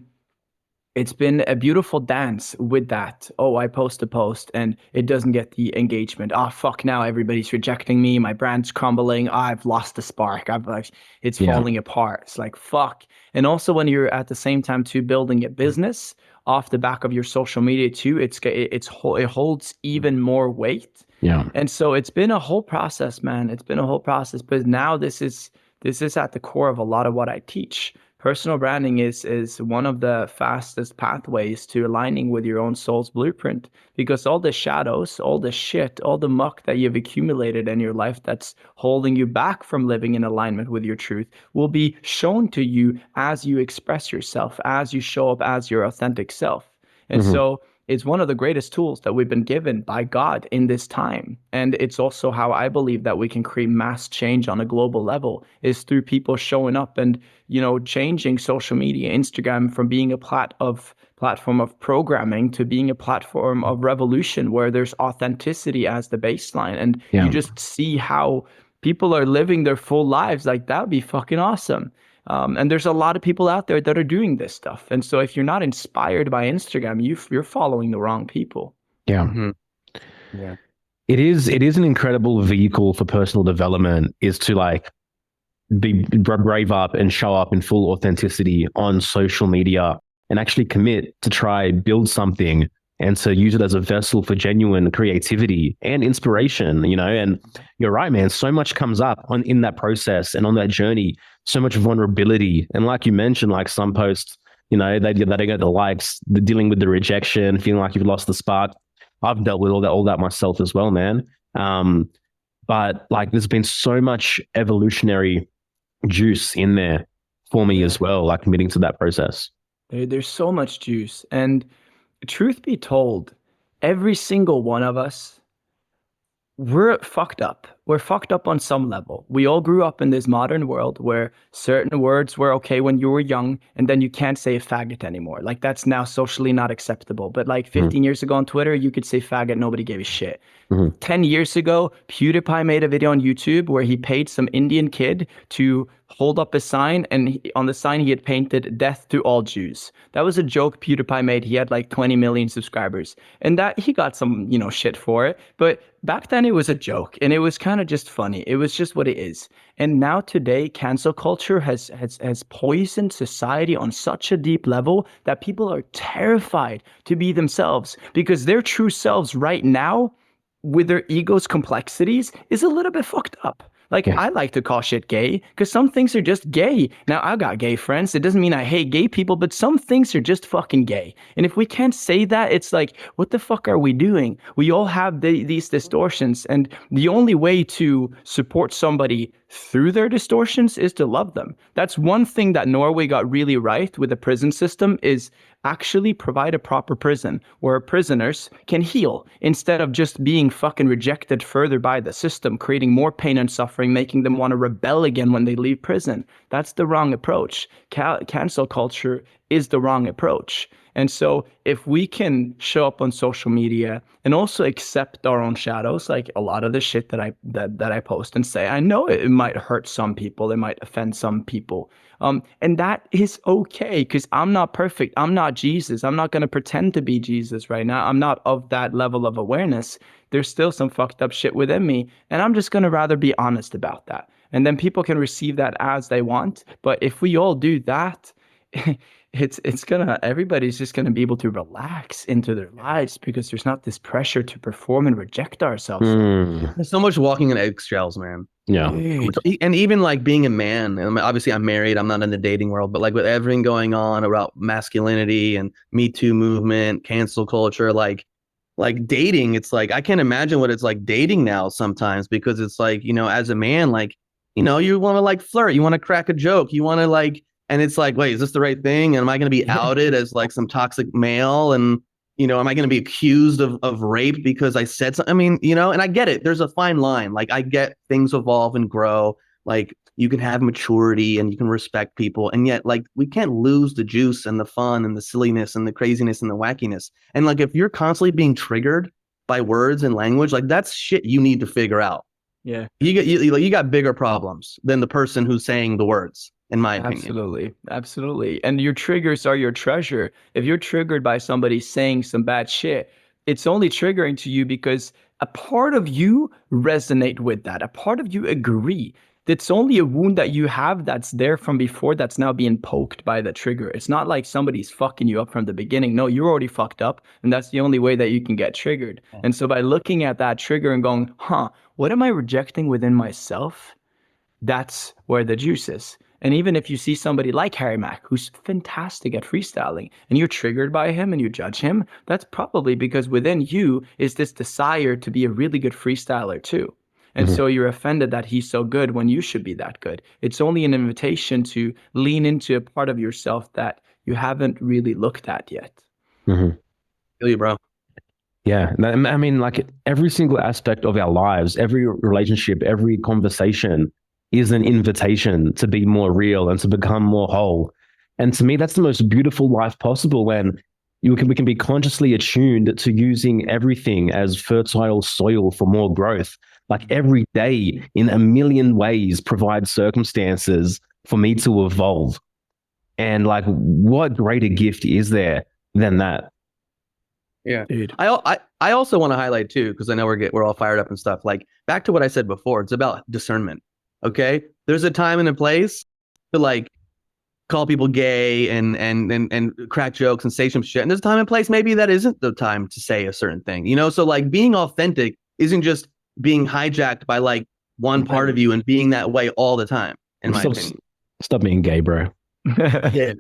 a beautiful dance with that. Oh, I post a post and it doesn't get the engagement. Oh, fuck, now everybody's rejecting me. My brand's crumbling. Oh, I've lost the spark. I've like, it's Yeah. falling apart. It's like, fuck. And also when you're at the same time too building a business off the back of your social media too, it holds even more weight. Yeah. And so it's been a whole process, man. It's been a whole process. But now this is at the core of a lot of what I teach. Personal branding is one of the fastest pathways to aligning with your own soul's blueprint, because all the shadows, all the shit, all the muck that you've accumulated in your life that's holding you back from living in alignment with your truth will be shown to you as you express yourself, as you show up as your authentic self. And Mhm. so it's one of the greatest tools that we've been given by God in this time. And it's also how I believe that we can create mass change on a global level is through people showing up and, changing social media, Instagram from being a platform of programming to being a platform of revolution where there's authenticity as the baseline. And Yeah. you just see how people are living their full lives. Like that would be fucking awesome. And there's a lot of people out there that are doing this stuff. And so if you're not inspired by Instagram, you're following the wrong people. Yeah. Mm-hmm. Yeah. It is an incredible vehicle for personal development, is to like be brave up and show up in full authenticity on social media and actually commit to try build something and to use it as a vessel for genuine creativity and inspiration, and you're right, man, so much comes up in that process and on that journey, so much vulnerability. And like you mentioned, like some posts, they don't get the likes, the dealing with the rejection, feeling like you've lost the spark. I've dealt with all that myself as well, man. But like there's been so much evolutionary juice in there for me as well, like committing to that process. There's so much juice. And truth be told, every single one of us, we're fucked up. We're fucked up on some level. We all grew up in this modern world where certain words were okay when you were young, and then you can't say faggot anymore. Like that's now socially not acceptable. But like 15 years ago on Twitter, you could say faggot, nobody gave a shit. Mhm. 10 years ago, PewDiePie made a video on YouTube where he paid some Indian kid to hold up a sign, and on the sign he had painted "Death to all Jews." That was a joke PewDiePie made. He had like 20 million subscribers, and that he got some, shit for it. But back then it was a joke, and it was kind of just funny. It was just what it is. And now today, cancel culture has poisoned society on such a deep level that people are terrified to be themselves because their true selves right now, with their ego's complexities, is a little bit fucked up. Like, Yeah. I like to call shit gay because some things are just gay. Now, I got gay friends. It doesn't mean I hate gay people, but some things are just fucking gay. And if we can't say that, it's like, what the fuck are we doing? We all have these distortions. And the only way to support somebody through their distortions is to love them. That's one thing that Norway got really right with the prison system is actually provide a proper prison where prisoners can heal instead of just being fucking rejected further by the system, creating more pain and suffering, making them want to rebel again when they leave prison. That's the wrong approach. Cancel culture is the wrong approach. And so if we can show up on social media and also accept our own shadows, like a lot of the shit that I post and say, I know it might hurt some people, it might offend some people. And that is okay because I'm not perfect. I'm not Jesus. I'm not going to pretend to be Jesus right now. I'm not of that level of awareness. There's still some fucked up shit within me. And I'm just going to rather be honest about that. And then people can receive that as they want. But if we all do that, it's gonna, everybody's just gonna be able to relax into their lives because there's not this pressure to perform and reject ourselves. There's so much walking in eggshells, man. Yeah. Dude. And even like being a man, and obviously I'm married, I'm not in the dating world, but like with everything going on about masculinity and Me Too movement, cancel culture, like dating, it's like I can't imagine what it's like dating now sometimes, because it's like, as a man, like, you want to like flirt, you want to crack a joke, you want to like, and it's like, wait, is this the right thing? And am I going to be outed as like some toxic male? And am I going to be accused of rape because I said something? I mean, and I get it. There's a fine line. Like, I get things evolve and grow. Like, you can have maturity and you can respect people. And yet, like, we can't lose the juice and the fun and the silliness and the craziness and the wackiness. And like, if you're constantly being triggered by words and language, like, that's shit you need to figure out. Yeah. You got bigger problems than the person who's saying the words, in my opinion. Absolutely. Absolutely. And your triggers are your treasure. If you're triggered by somebody saying some bad shit, it's only triggering to you because a part of you resonate with that. A part of you agree. It's only a wound that you have that's there from before that's now being poked by the trigger. It's not like somebody's fucking you up from the beginning. No, you're already fucked up. And that's the only way that you can get triggered. And so by looking at that trigger and going, what am I rejecting within myself? That's where the juice is. And even if you see somebody like Harry Mack, who's fantastic at freestyling, and you're triggered by him and you judge him, that's probably because within you is this desire to be a really good freestyler too. And so you're offended that he's so good when you should be that good. It's only an invitation to lean into a part of yourself that you haven't really looked at yet. Feel you, bro. Yeah. I mean, like every single aspect of our lives, every relationship, every conversation is an invitation to be more real and to become more whole. And to me, that's the most beautiful life possible, when we can be consciously attuned to using everything as fertile soil for more growth. Like every day in a million ways provides circumstances for me to evolve. And like, what greater gift is there than that? Yeah. Dude. I also want to highlight too, because I know we're all fired up and stuff. Like, back to what I said before, it's about discernment. Okay. There's a time and a place to like call people gay and crack jokes and say some shit. And there's a time and place maybe that isn't the time to say a certain thing. So like being authentic isn't just being hijacked by like one part of you and being that way all the time, in my opinion. Stop being gay, bro. Yeah.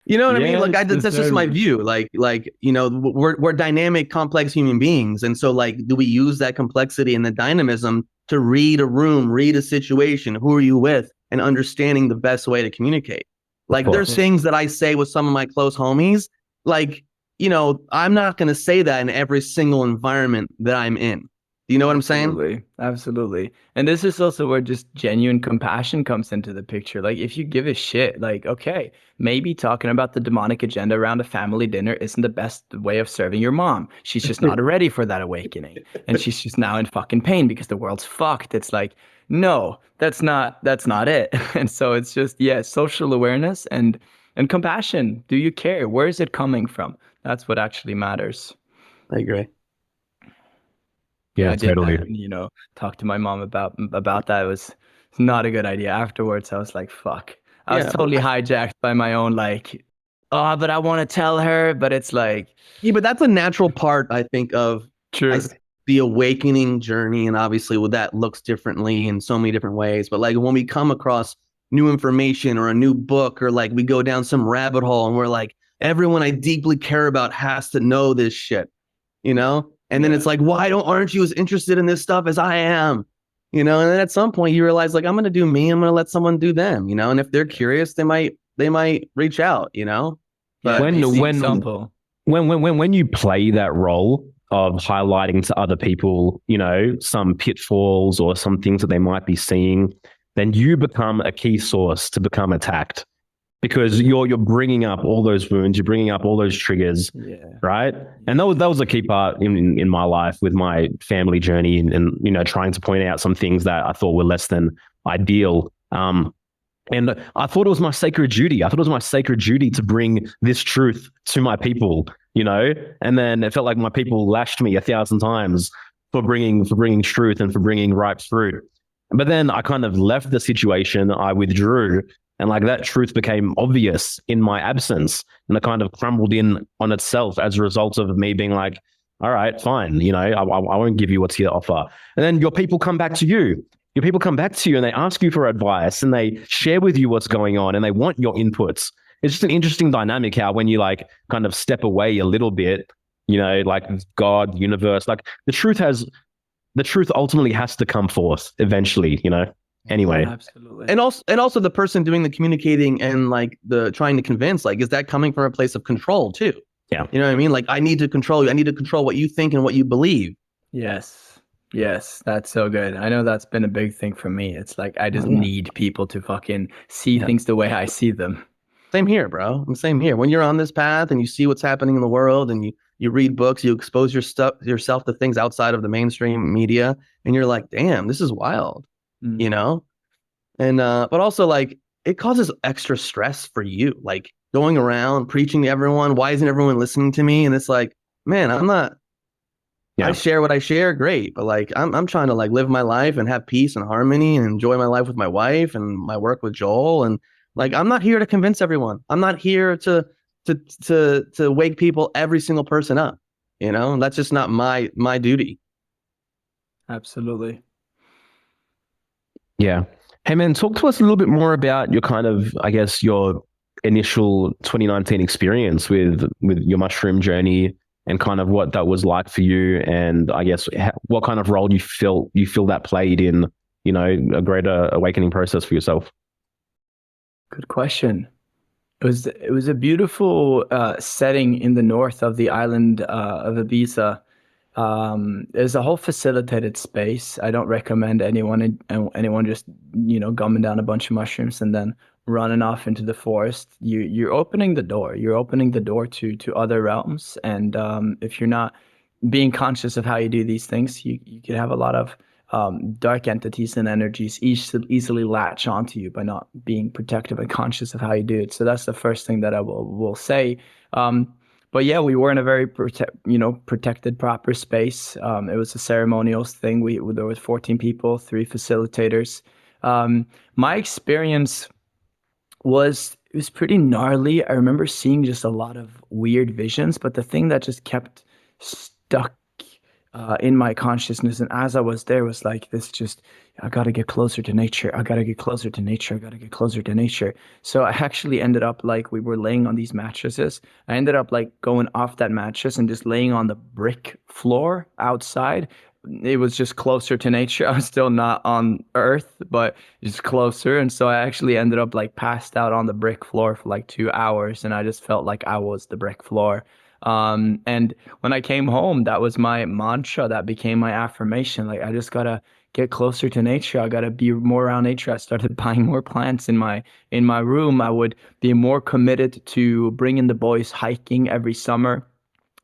You know what I mean? Like, that's just my view. Like, we're dynamic, complex human beings. And so like, do we use that complexity and the dynamism to read a room, read a situation, who are you with, and understanding the best way to communicate? Like, there's things that I say with some of my close homies, like, I'm not going to say that in every single environment that I'm in. Do you know what I'm saying? Absolutely. Absolutely. And this is also where just genuine compassion comes into the picture. Like, if you give a shit, like, okay, maybe talking about the demonic agenda around a family dinner isn't the best way of serving your mom. She's just not ready for that awakening. And she's just now in fucking pain because the world's fucked. It's like, no, that's not it. And so it's just, social awareness and compassion. Do you care? Where is it coming from? That's what actually matters. I agree. Yeah, I did totally. that, talk to my mom about that. It was not a good idea. Afterwards, I was like, fuck. I was totally hijacked by my own, like, oh, but I want to tell her, but it's like. Yeah, but that's a natural part, I think, of the awakening journey. And obviously, that looks differently in so many different ways. But like, when we come across new information or a new book, or like we go down some rabbit hole and we're like, everyone I deeply care about has to know this shit, And then it's like, why aren't you as interested in this stuff as I am? And then at some point you realize, like, I'm going to do me. I'm going to let someone do them, And if they're curious, they might reach out, But when you play that role of highlighting to other people, some pitfalls or some things that they might be seeing, then you become a key source to become attacked. Because you're bringing up all those wounds, you're bringing up all those triggers, right? And that was a key part in my life with my family journey, and trying to point out some things that I thought were less than ideal. And I thought it was my sacred duty. I thought it was my sacred duty to bring this truth to my people, And then it felt like my people lashed me 1,000 times for bringing truth and for bringing ripe fruit. But then I kind of left the situation, I withdrew, and like that truth became obvious in my absence. And it kind of crumbled in on itself as a result of me being like, all right, fine, I won't give you what's here to offer. And then your people come back to you. Your people come back to you and they ask you for advice and they share with you what's going on and they want your inputs. It's just an interesting dynamic how when you like kind of step away a little bit, like God, universe, like the truth ultimately has to come forth eventually, Anyway. Absolutely. And also the person doing the communicating and like the trying to convince, like, is that coming from a place of control too? Yeah. You know what I mean? Like, I need to control you. I need to control what you think and what you believe. Yes. Yes, that's so good. I know that's been a big thing for me. It's like I just need people to fucking see things the way I see them. Same here, bro. Same here. When you're on this path and you see what's happening in the world and you read books, you expose yourself to things outside of the mainstream media, and you're like, damn, this is wild, Mm. you know? And but also like it causes extra stress for you, like going around preaching to everyone. Why isn't everyone listening to me? And it's like, man, I'm not. I Yeah. share what I share, great, but like I'm trying to like live my life and have peace and harmony and enjoy my life with my wife and my work with Joel. And like I'm not here to convince everyone. I'm not here to wake people, every single person up. And that's just not my duty. Absolutely. Yeah. Hey man, talk to us a little bit more about your kind of, I guess, your initial 2019 experience with your mushroom journey and kind of what that was like for you, and I guess what kind of role you feel that played in, a greater awakening process for yourself. Good question. It was a beautiful setting in the north of the island of Ibiza. There's a whole facilitated space. I don't recommend anyone just gumming down a bunch of mushrooms and then running off into the forest. You're opening the door. You're opening the door to other realms. And if you're not being conscious of how you do these things, you could have a lot of dark entities and energies easily latch onto you by not being protective and conscious of how you do it. So that's the first thing that I will say. But yeah, we were in a very protected, proper space. It was a ceremonial thing. There was 14 people, 3 facilitators. My experience it was pretty gnarly. I remember seeing just a lot of weird visions, but the thing that just kept stuck in my consciousness, and as I was there, was like this: just I got to get closer to nature. I got to get closer to nature. I got to get closer to nature. So I actually ended up like we were laying on these mattresses. I ended up like going off that mattress and just laying on the brick floor outside. It was just closer to nature. I was still not on Earth, but just closer. And so I actually ended up like passed out on the brick floor for like 2 hours, and I just felt like I was the brick floor. And when I came home, that was my mantra. That became my affirmation. Like I just gotta get closer to nature. I gotta be more around nature. I started buying more plants in my room. I would be more committed to bringing the boys hiking every summer.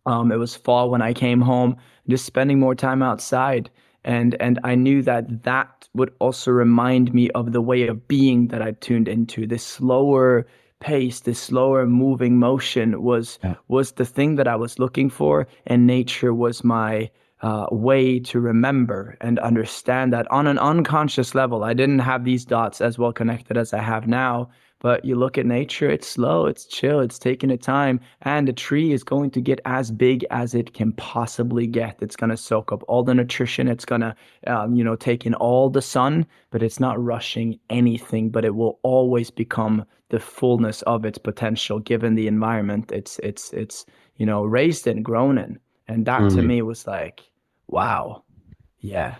It was fall when I came home, just spending more time outside. And I knew that would also remind me of the way of being that I tuned into. This slower pace, this slower moving motion was the thing that I was looking for, and nature was my way to remember and understand that on an unconscious level. I didn't have these dots as well connected as I have now, but you look at nature, it's slow, it's chill, it's taking its time, and the tree is going to get as big as it can possibly get. It's going to soak up all the nutrition, it's going to take in all the sun, but it's not rushing anything, but it will always become the fullness of its potential given the environment it's raised and grown in. And that to me was like, wow. Yeah.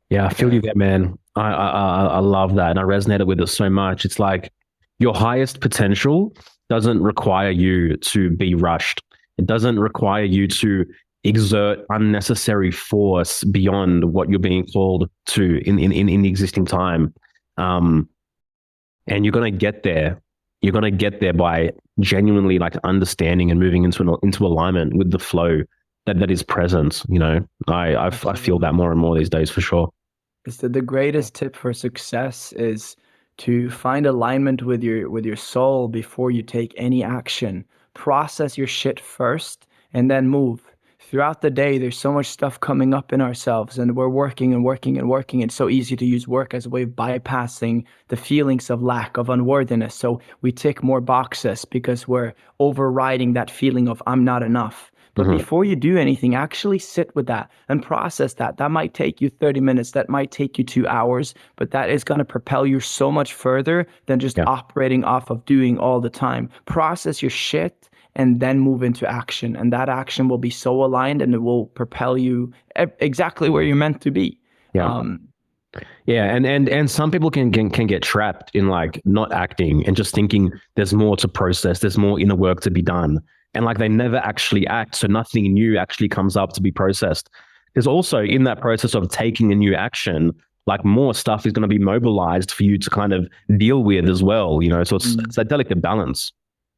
Yeah, I feel you there, man. I love that, and I resonated with it so much. It's like your highest potential doesn't require you to be rushed. It doesn't require you to exert unnecessary force beyond what you're being called to in the existing time. And you're gonna get there. You're gonna get there by genuinely like understanding and moving into alignment with the flow that is present. I feel that more and more these days for sure. Is that the greatest tip for success is to find alignment with your soul before you take any action. Process your shit first and then move. throughout the day, there's so much stuff coming up in ourselves, and we're working and working and working. It's so easy to use work as a way of bypassing the feelings of lack, of unworthiness. So we tick more boxes because we're overriding that feeling of I'm not enough. But Hmm. before you do anything, actually sit with that and process that. That might take you 30 minutes, that might take you 2 hours, but that is going to propel you so much further than just Yeah. operating off of doing all the time. Process your shit and then move into action. And that action will be so aligned and it will propel you exactly where you're meant to be. Yeah. Um, Yeah, and some people can get trapped in like not acting and just thinking there's more to process, there's more inner work to be done, and like they never actually act, so nothing new actually comes up to be processed. There's also in that process of taking a new action, like more stuff is going to be mobilized for you to kind of deal with as well, you know. So it's that delicate balance.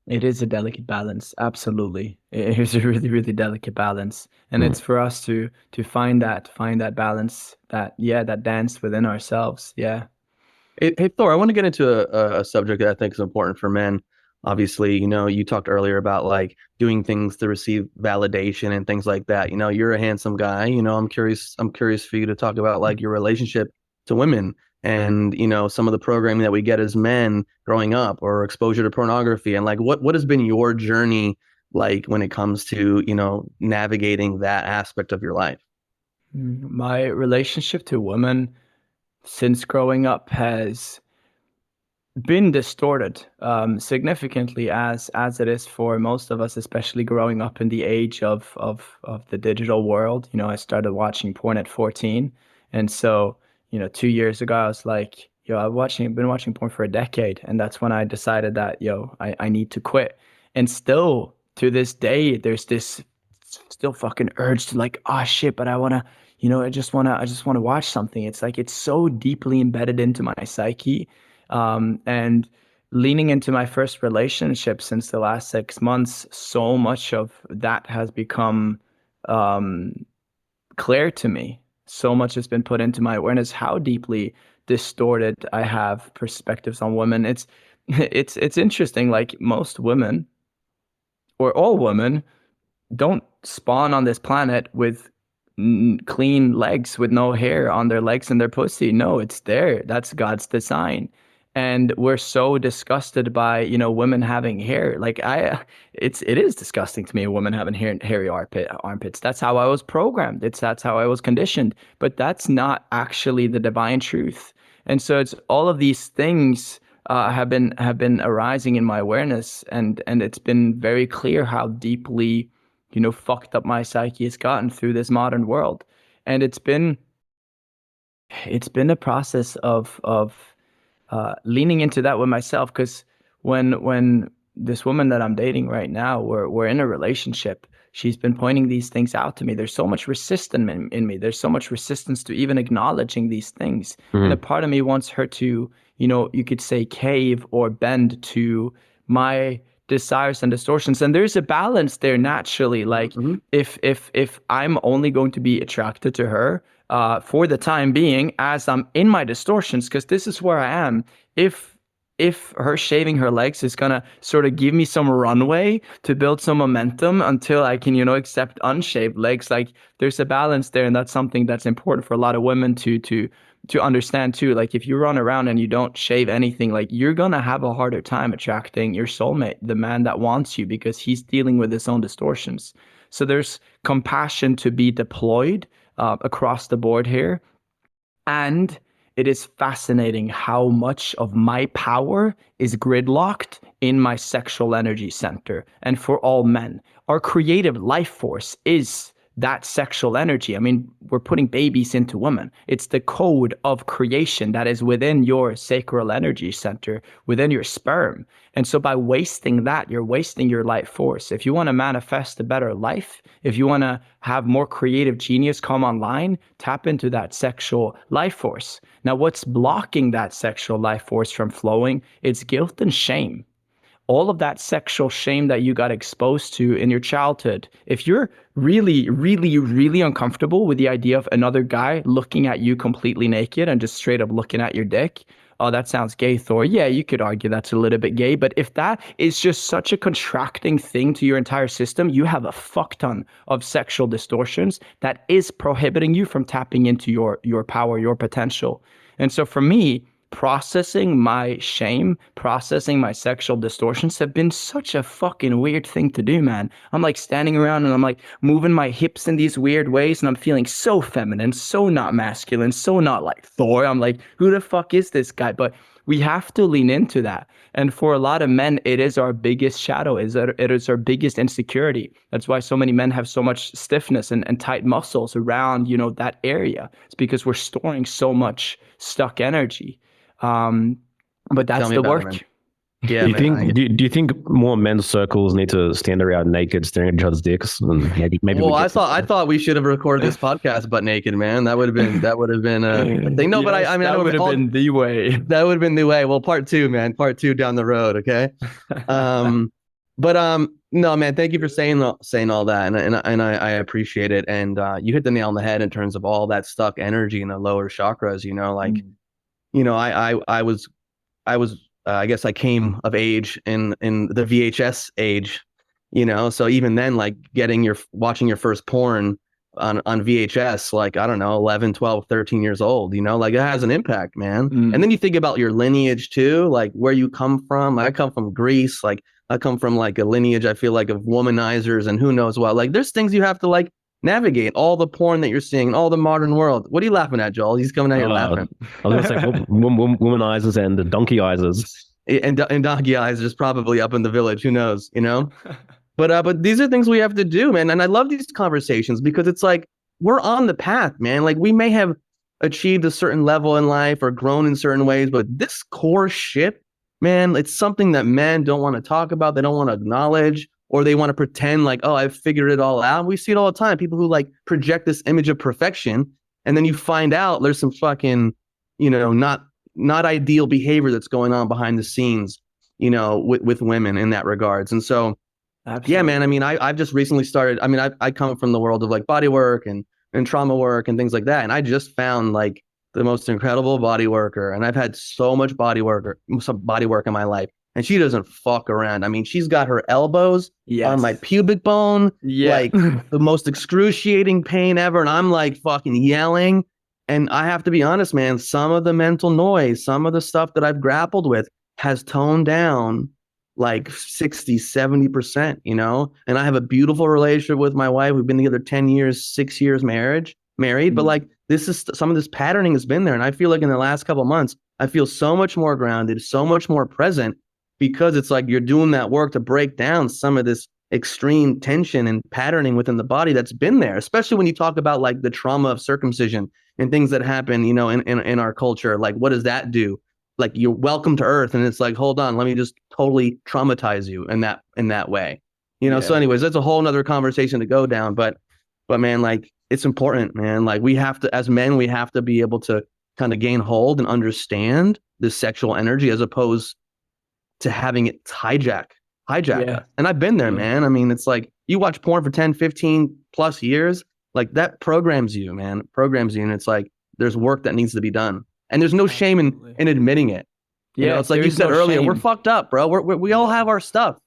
It is a delicate balance, absolutely. It is a really, really delicate balance, and Mm. it's for us to find that balance, that dance within ourselves. Yeah. Hey, Thor, I want to get into a subject that I think is important for men. Obviously, you talked earlier about like doing things to receive validation and things like that. You're a handsome guy. I'm curious for you to talk about like your relationship to women and, some of the programming that we get as men growing up or exposure to pornography and like what has been your journey like when it comes to, navigating that aspect of your life? My relationship to women since growing up has been distorted significantly as it is for most of us, especially growing up in the age of the digital world. I started watching porn at 14, and so 2 years ago I was like, yo, I've been watching porn for a decade, and that's when I decided that I need to quit. And still to this day, there's this still fucking urge to like, oh shit, but I wanna. I just wanna watch something. It's like it's so deeply embedded into my psyche, and leaning into my first relationship since the last 6 months, so much of that has become um, clear to me. So much has been put into my awareness how deeply distorted I have perspectives on women. It's interesting. Like most women or all women don't spawn on this planet with clean legs with no hair on their legs and their pussy. No, it's there. That's God's design. And we're so disgusted by, women having hair. Like it is disgusting to me, a woman having hairy armpits. That's how I was programmed. That's how I was conditioned. But that's not actually the divine truth. And so it's all of these things have been arising in my awareness, and it's been very clear how deeply fucked up my psyche has gotten through this modern world. And it's been a process of leaning into that with myself. Because when this woman that I'm dating right now, we're in a relationship, she's been pointing these things out to me. There's so much resistance in me. There's so much resistance to even acknowledging these things. And a Mhm. part of me wants her to, you could say cave or bend to my desires and distortions. And there's a balance there naturally. Like Mhm. if I'm only going to be attracted to her for the time being as I'm in my distortions, because this is where I am. If her shaving her legs is gonna sort of give me some runway to build some momentum until I can, accept unshaved legs, like there's a balance there, and that's something that's important for a lot of women to understand too. Like if you run around and you don't shave anything, like you're gonna have a harder time attracting your soulmate, the man that wants you, because he's dealing with his own distortions. So there's compassion to be deployed across the board here. And it is fascinating how much of my power is gridlocked in my sexual energy center. And for all men, our creative life force is that sexual energy. I mean, we're putting babies into women. It's the code of creation that is within your sacral energy center, within your sperm. And so by wasting that, you're wasting your life force. If you want to manifest a better life, if you want to have more creative genius come online, tap into that sexual life force. Now, what's blocking that sexual life force from flowing? It's guilt and shame. All of that sexual shame that you got exposed to in your childhood. If you're really, really, really uncomfortable with the idea of another guy looking at you completely naked and just straight up looking at your dick, oh, that sounds gay, Thor. Yeah, you could argue that's a little bit gay, but if that is just such a contracting thing to your entire system, you have a fuck ton of sexual distortions that is prohibiting you from tapping into your power, your potential. And so for me, processing my shame, processing my sexual distortions have been such a fucking weird thing to do, man. I'm like standing around and I'm like moving my hips in these weird ways and I'm feeling so feminine, so not masculine, so not like Thor. I'm like, who the fuck is this guy? But we have to lean into that. And for a lot of men, it is our biggest shadow, it is our biggest insecurity. That's why so many men have so much stiffness and tight muscles around, that area. It's because we're storing so much stuck energy. But that's Tell me the about it, work. man. Yeah, Do you man. think do you think more men's circles need to stand around naked, staring at each other's dicks? And maybe Well, we I get thought we should have recorded this podcast butt naked, man. That would have been a thing. No, but Yes, I mean, I that know would have been the way. that would have been the way. Well, part two, man. Part two down the road. Okay. But no, man. Thank you for saying all that, and I appreciate it. And you hit the nail on the head in terms of all that stuck energy in the lower chakras. I guess I came of age in the VHS age, so even then, like watching your first porn on VHS, like, I don't know, 11, 12, 13 years old, like it has an impact, man. And then you think about your lineage too, like where you come from. I come from Greece, like I come from like a lineage, I feel like, of womanizers and who knows what. Like there's things you have to like navigate, all the porn that you're seeing, all the modern world. What are you laughing at, Joel? He's coming out here laughing. I was going to say womanizers and donkeyizers. And donkey eyes is probably up in the village. Who knows, But these are things we have to do, man. And I love these conversations because it's like we're on the path, man. Like we may have achieved a certain level in life or grown in certain ways, but this core shit, man, it's something that men don't want to talk about. They don't want to acknowledge, or they want to pretend like, oh, I've figured it all out. We see it all the time. People who like project this image of perfection, and then you find out there's some fucking, not ideal behavior that's going on behind the scenes, with women in that regards. And so, absolutely. Yeah, man, I mean, I've just recently started. I mean, I come from the world of like body work and trauma work and things like that. And I just found like the most incredible body worker. And I've had so much body work in my life. And she doesn't fuck around. I mean, she's got her elbows on my pubic bone, like the most excruciating pain ever. And I'm like fucking yelling. And I have to be honest, man, some of the mental noise, some of the stuff that I've grappled with has toned down like 60, 70%, and I have a beautiful relationship with my wife. We've been together 10 years, 6 years married, but like some of this patterning has been there. And I feel like in the last couple of months, I feel so much more grounded, so much more present, because it's like you're doing that work to break down some of this extreme tension and patterning within the body that's been there, especially when you talk about like the trauma of circumcision and things that happen, in our culture. Like, what does that do? Like, you're welcome to Earth, and it's like, hold on, let me just totally traumatize you in that way, So, anyways, that's a whole nother conversation to go down. But man, like, it's important, man. Like, we have to, as men, we have to be able to kind of gain hold and understand this sexual energy as opposed to having it hijack. And I've been there, man. I mean, it's like you watch porn for 10, 15 plus years, like that programs you, man. It programs you, and it's like there's work that needs to be done. And there's no shame in admitting it. It's like you said earlier, we're fucked up, bro. We all have our stuff.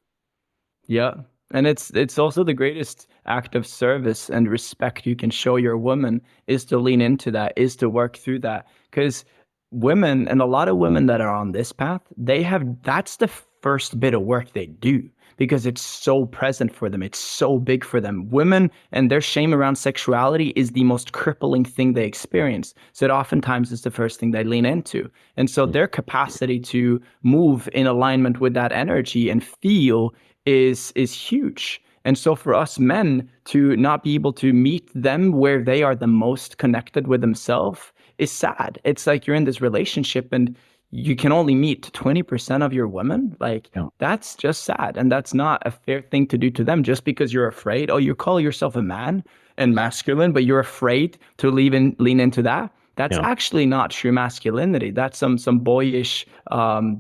Yeah. And it's also the greatest act of service and respect you can show your woman is to lean into that, is to work through that. Because women, and a lot of women that are on this path, that's the first bit of work they do, because it's so present for them. It's so big for them. Women and their shame around sexuality is the most crippling thing they experience. So it oftentimes is the first thing they lean into. And so their capacity to move in alignment with that energy and feel is huge. And so for us men to not be able to meet them where they are the most connected with themselves is sad. It's like you're in this relationship and you can only meet 20% of your women. Like, that's just sad. And that's not a fair thing to do to them just because you're afraid. Oh, you call yourself a man and masculine, but you're afraid to lean into that. That's actually not true masculinity. That's some boyish,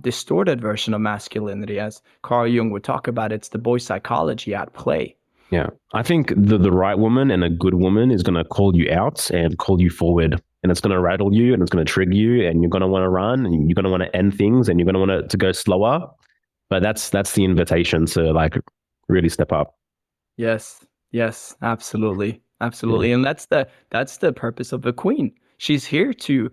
distorted version of masculinity. As Carl Jung would talk about, it's the boy psychology at play. Yeah. I think the right woman and a good woman is going to call you out and call you forward. and it's going to rattle you and it's going to trigger you and you're going to want to run and you're going to want to end things and you're going to want to go slower. But that's the invitation to like really step up. Yes, yes, absolutely, Yeah. absolutely, and that's the purpose of the queen. She's here to,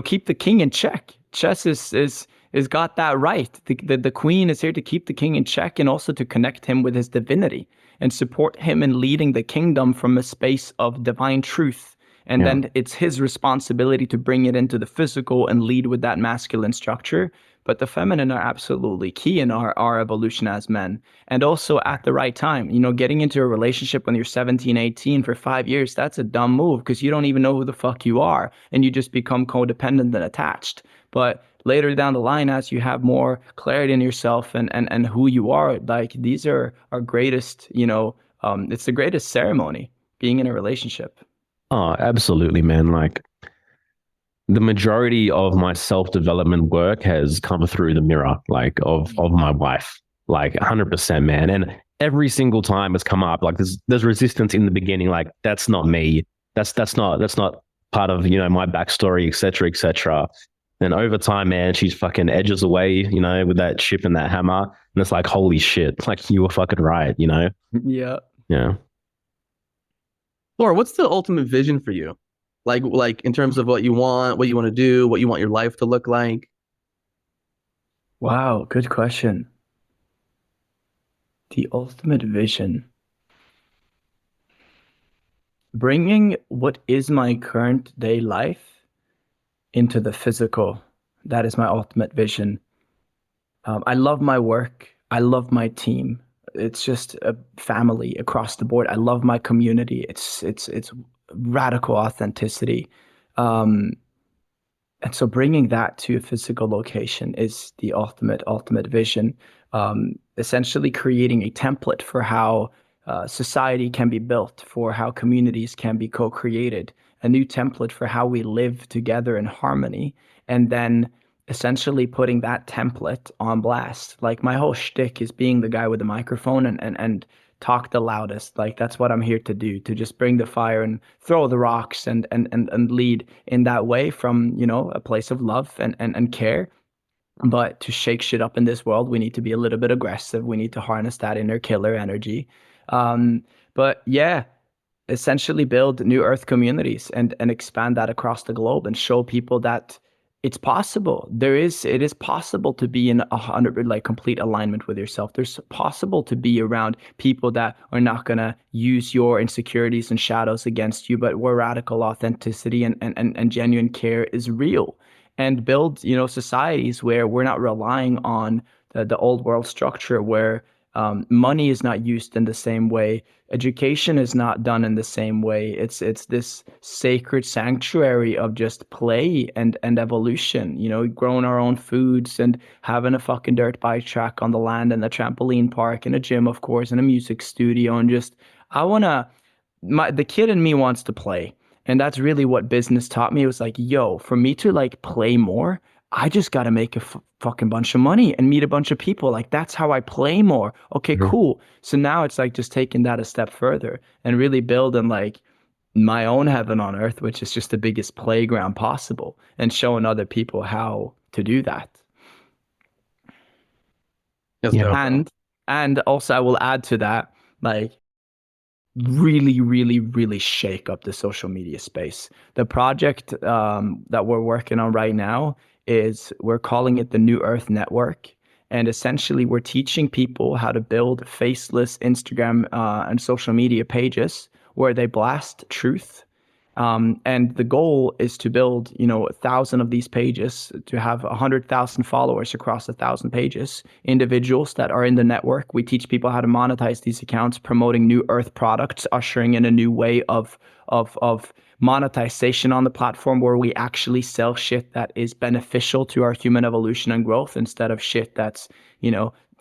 keep the king in check. Chess is got that right. The queen is here to keep the king in check and also to connect him with his divinity and support him in leading the kingdom from a space of divine truth. And Yeah. then it's his responsibility to bring it into the physical and lead with that masculine structure. But the feminine are absolutely key in our evolution as men. And also at the right time, getting into a relationship when you're 17, 18 for 5 years, that's a dumb move because you don't even know who the fuck you are and you just become codependent and attached. But later down the line, as you have more clarity in yourself and who you are, like these are our greatest, it's the greatest ceremony being in a relationship. Oh, absolutely, man. Like the majority of my self-development work has come through the mirror, like of my wife, like 100%, man. And every single time it's come up, like there's resistance in the beginning, like that's not me. That's not part of, my backstory, etc., etc. Then over time, man, she's fucking edges away, with that chip and that hammer. And it's like, holy shit, like you were fucking right. Yeah. Yeah. Thor, what's the ultimate vision for you? Like in terms of what you want to do, what you want your life to look like. Wow, good question. The ultimate vision. Bringing what is my current day life into the physical. That is my ultimate vision. I love my work. I love my team. It's just a family across the board. I love my community. It's radical authenticity. Um, and so bringing that to a physical location is the ultimate vision. Essentially creating a template for how society can be built, for how communities can be co-created, a new template for how we live together in harmony, and then essentially putting that template on blast. Like my whole shtick is being the guy with the microphone and talk the loudest. Like that's what I'm here to do, to just bring the fire and throw the rocks and lead in that way from, a place of love and care. But to shake shit up in this world, we need to be a little bit aggressive. We need to harness that inner killer energy. Um, but yeah, essentially build new earth communities and expand that across the globe and show people that it's possible. It is possible to be in 100 like complete alignment with yourself. There's possible to be around people that are not gonna use your insecurities and shadows against you, but where radical authenticity and genuine care is real. And build, societies where we're not relying on the old world structure where money is not used in the same way. Education is not done in the same way. It's this sacred sanctuary of just play and evolution. Growing our own foods and having a fucking dirt bike track on the land and a trampoline park and a gym, of course, and a music studio and just I wanna the kid in me wants to play. And that's really what business taught me. It was like, yo, for me to like play more, I just got to make a fucking bunch of money and meet a bunch of people. Like that's how I play more. Okay, Mhm. cool. So now it's like just taking that a step further and really building like my own heaven on earth, which is just the biggest playground possible, and showing other people how to do that. That's Yeah. dope, bro. And also I will add to that, like really, really, really shake up the social media space. The project that we're working on right now is we're calling it the New Earth Network. And essentially, we're teaching people how to build faceless Instagram and social media pages where they blast truth. And the goal is to build, 1,000 of these pages, to have 100,000 followers across 1,000 pages, individuals that are in the network. We teach people how to monetize these accounts, promoting new earth products, ushering in a new way of monetization on the platform where we actually sell shit that is beneficial to our human evolution and growth instead of shit that's,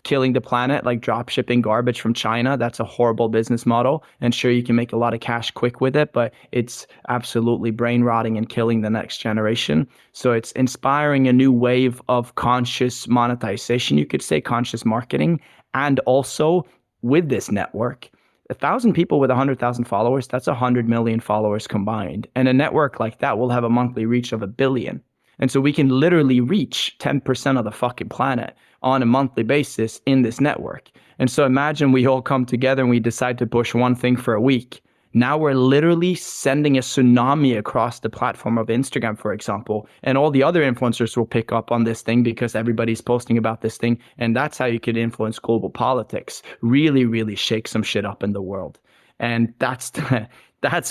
killing the planet, like drop shipping garbage from China. That's a horrible business model. And sure, you can make a lot of cash quick with it, but it's absolutely brain rotting and killing the next generation. So it's inspiring a new wave of conscious monetization, you could say, conscious marketing. And also with this network, 1,000 people with 100,000 followers, that's 100 million followers combined. And a network like that will have a monthly reach of 1 billion. And so we can literally reach 10% of the fucking planet on a monthly basis in this network. And so imagine we all come together and we decide to push one thing for a week. Now we're literally sending a tsunami across the platform of Instagram, for example, and all the other influencers will pick up on this thing because everybody's posting about this thing. And that's how you could influence global politics, really, really shake some shit up in the world. And that's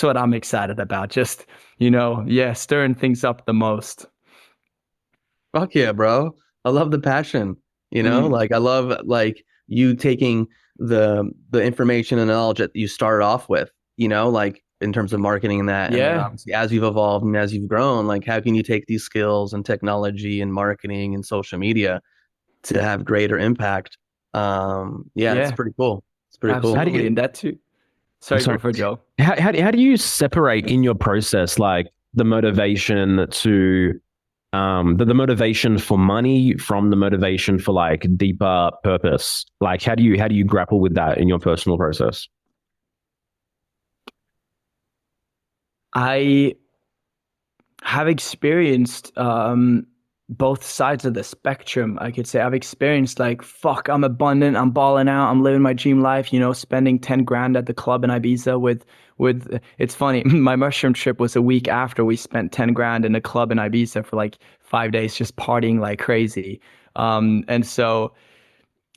what I'm excited about. Just, stirring things up the most. Fuck yeah, bro. I love the passion, like I love like you taking the information and knowledge that you started off with, like in terms of marketing and that. And then Yeah. obviously as you've evolved and as you've grown, like how can you take these skills and technology and marketing and social media to have greater impact? Yeah, it's Yeah, pretty cool. It's pretty How cool. do absolutely. you, And that too. I'm Sorry, go sorry. for Joe. How do you separate in your process, like the motivation to the motivation for money from the motivation for like deeper purpose? Like how do you grapple with that in your personal process? I have experienced both sides of the spectrum. I could say I've experienced like, fuck, I'm abundant, I'm balling out, I'm living my dream life, spending 10 grand at the club in Ibiza with it's funny, my mushroom trip was a week after we spent 10 grand in a club in Ibiza for like 5 days just partying like crazy. And so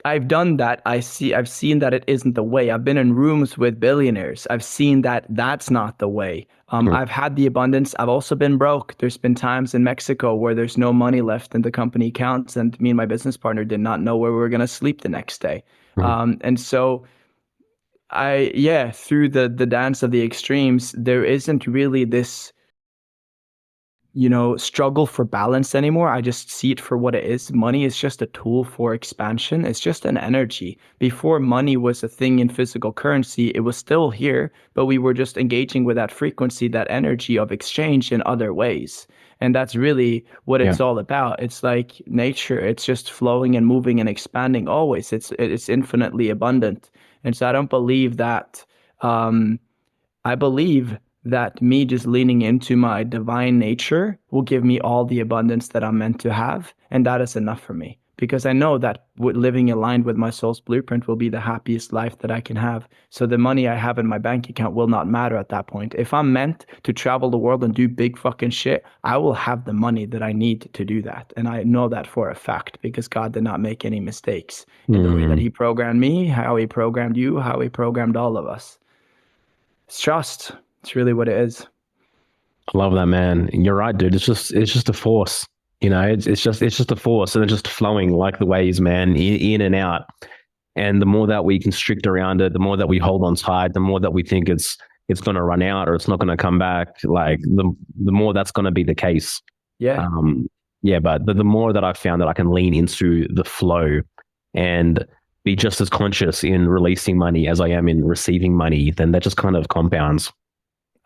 I've done that. I've seen that it isn't the way. I've been in rooms with billionaires. I've seen that that's not the way. Mm. I've had the abundance. I've also been broke. There's been times in Mexico where there's no money left in the company accounts, and me and my business partner did not know where we were going to sleep the next day. Mm. And so through the dance of the extremes, there isn't really this struggle for balance anymore. I just see it for what it is. Money is just a tool for expansion. It's just an energy. Before money was a thing in physical currency, it was still here, but we were just engaging with that frequency, that energy of exchange in other ways. And that's really what Yeah. it's all about. It's like nature. It's just flowing and moving and expanding always. It's infinitely abundant. And so I don't believe that I believe that me just leaning into my divine nature will give me all the abundance that I'm meant to have. And that is enough for me because I know that living aligned with my soul's blueprint will be the happiest life that I can have. So the money I have in my bank account will not matter at that point. If I'm meant to travel the world and do big fucking shit, I will have the money that I need to do that. And I know that for a fact because God did not make any mistakes in the way that He programmed me, how He programmed you, how He programmed all of us. It's trust. It's really what it is. I love that, man. You're right, dude. It's just a force. It's just a force, and it's just flowing like the waves, man, in and out. And the more that we constrict around it, the more that we hold on tight, the more that we think it's going to run out or it's not going to come back. Like the more that's going to be the case. Yeah. Yeah, but the more that I've found that I can lean into the flow and be just as conscious in releasing money as I am in receiving money, then that just kind of compounds.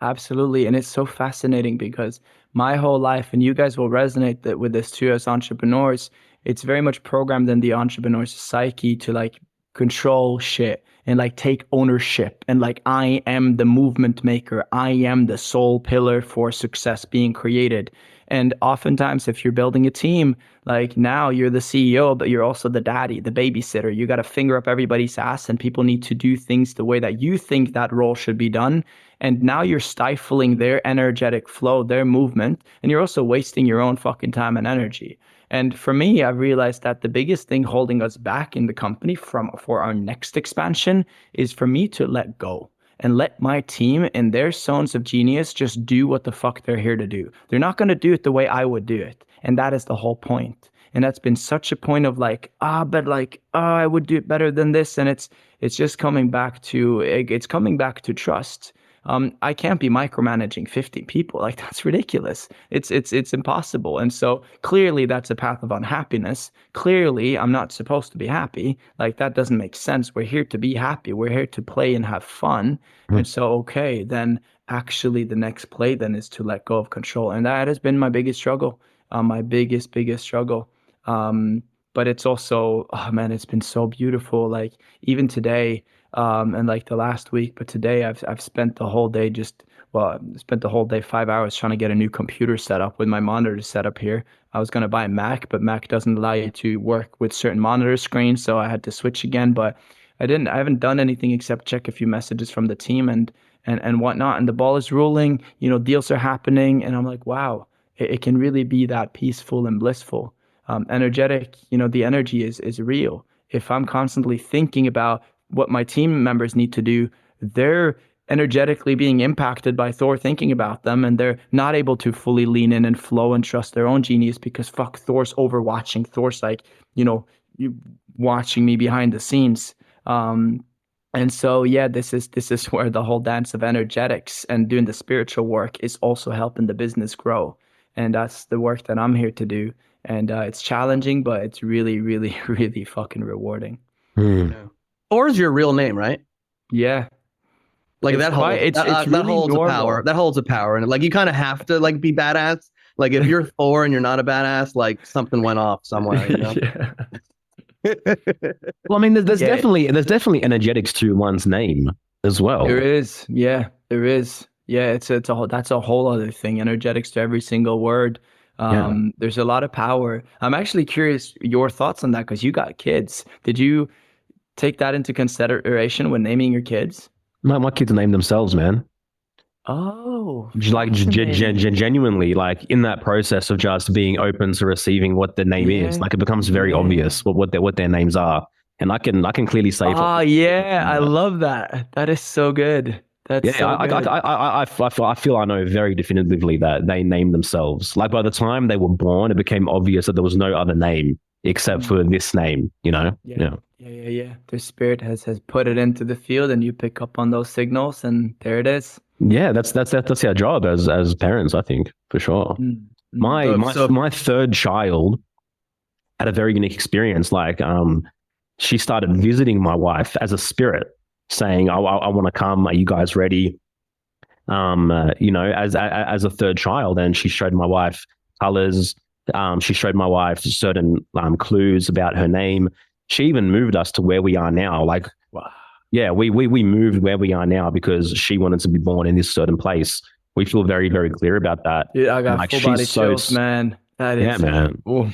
Absolutely. And it's so fascinating because my whole life, and you guys will resonate with this too as entrepreneurs, it's very much programmed in the entrepreneur's psyche to like control shit and like take ownership and like I am the movement maker. I am the sole pillar for success being created. And oftentimes if you're building a team, like now you're the CEO, but you're also the daddy, the babysitter. You got to finger up everybody's ass and people need to do things the way that you think that role should be done. And now you're stifling their energetic flow, their movement, and you're also wasting your own fucking time and energy. And for me, I've realized that the biggest thing holding us back in the company for our next expansion is for me to let go and let my team in their zones of genius just do what the fuck they're here to do. They're not going to do it the way I would do it. And that is the whole point. And that's been such a point of like, I would do it better than this. And it's just coming back to trust. I can't be micromanaging 50 people. Like that's ridiculous. It's impossible. And so clearly that's a path of unhappiness. Clearly I'm not supposed to be happy. Like that doesn't make sense. We're here to be happy. We're here to play and have fun. And so, okay, then actually the next play then is to let go of control. And that has been my biggest struggle, my biggest struggle. But it's also, oh man, it's been so beautiful. Like even today, and like the last week. But today I've spent the whole day spent the whole day 5 hours trying to get a new computer set up with my monitor set up here. I was going to buy a Mac, but Mac doesn't allow you to work with certain monitor screens, so I had to switch again. But I haven't done anything except check a few messages from the team and whatnot. And the ball is rolling, deals are happening, and I'm like, wow, it can really be that peaceful and blissful. Energetic, the energy is real. If I'm constantly thinking about what my team members need to do, they're energetically being impacted by Thor thinking about them, and they're not able to fully lean in and flow and trust their own genius because fuck, Thor's overwatching. Thor's like, you watching me behind the scenes. And so yeah, this is where the whole dance of energetics and doing the spiritual work is also helping the business grow. And that's the work that I'm here to do. And it's challenging, but it's really, really, really fucking rewarding. Yeah. Thor's your real name, right? Yeah. Like It's that quite, holds it's that really holds a normal. power. That holds a power, and like you kind of have to like be badass. Like if you're Thor and you're not a badass, like something went off somewhere, Yeah. Well, I mean, there's Yeah. definitely energetics to one's name as well. There is. Yeah, there is. Yeah, that's a whole other thing. Energetics to every single word. Yeah. There's a lot of power. I'm actually curious your thoughts on that because you got kids. Did you take that into consideration when naming your kids? My kids name themselves, man. Oh, Like fascinating. genuinely, like in that process of just being open to receiving what the name is, Yeah, like it becomes very yeah. obvious what their names are, and I can clearly say for Oh, yeah. I love that. That is so good. That's yeah, so good. I feel I know very definitively that they named themselves. Like by the time they were born, it became obvious that there was no other name except Mm. for this name. Yeah, Yeah, yeah. Their spirit has put it into the field, and you pick up on those signals, and there it is. yeah. That's our job as parents, I think, for sure. Mm, mm. My So, my so my third child had a very unique experience. Like, she started visiting my wife as a spirit, saying, I want to come. Are you guys ready? As a third child, and she showed my wife colors. She showed my wife certain clues about her name. She even moved us to where we are now. Like, Wow. yeah, we moved where we are now because she wanted to be born in this certain place. We feel very, very clear about that. Dude, I And got like, full body chills, man. That yeah, is, man. oh,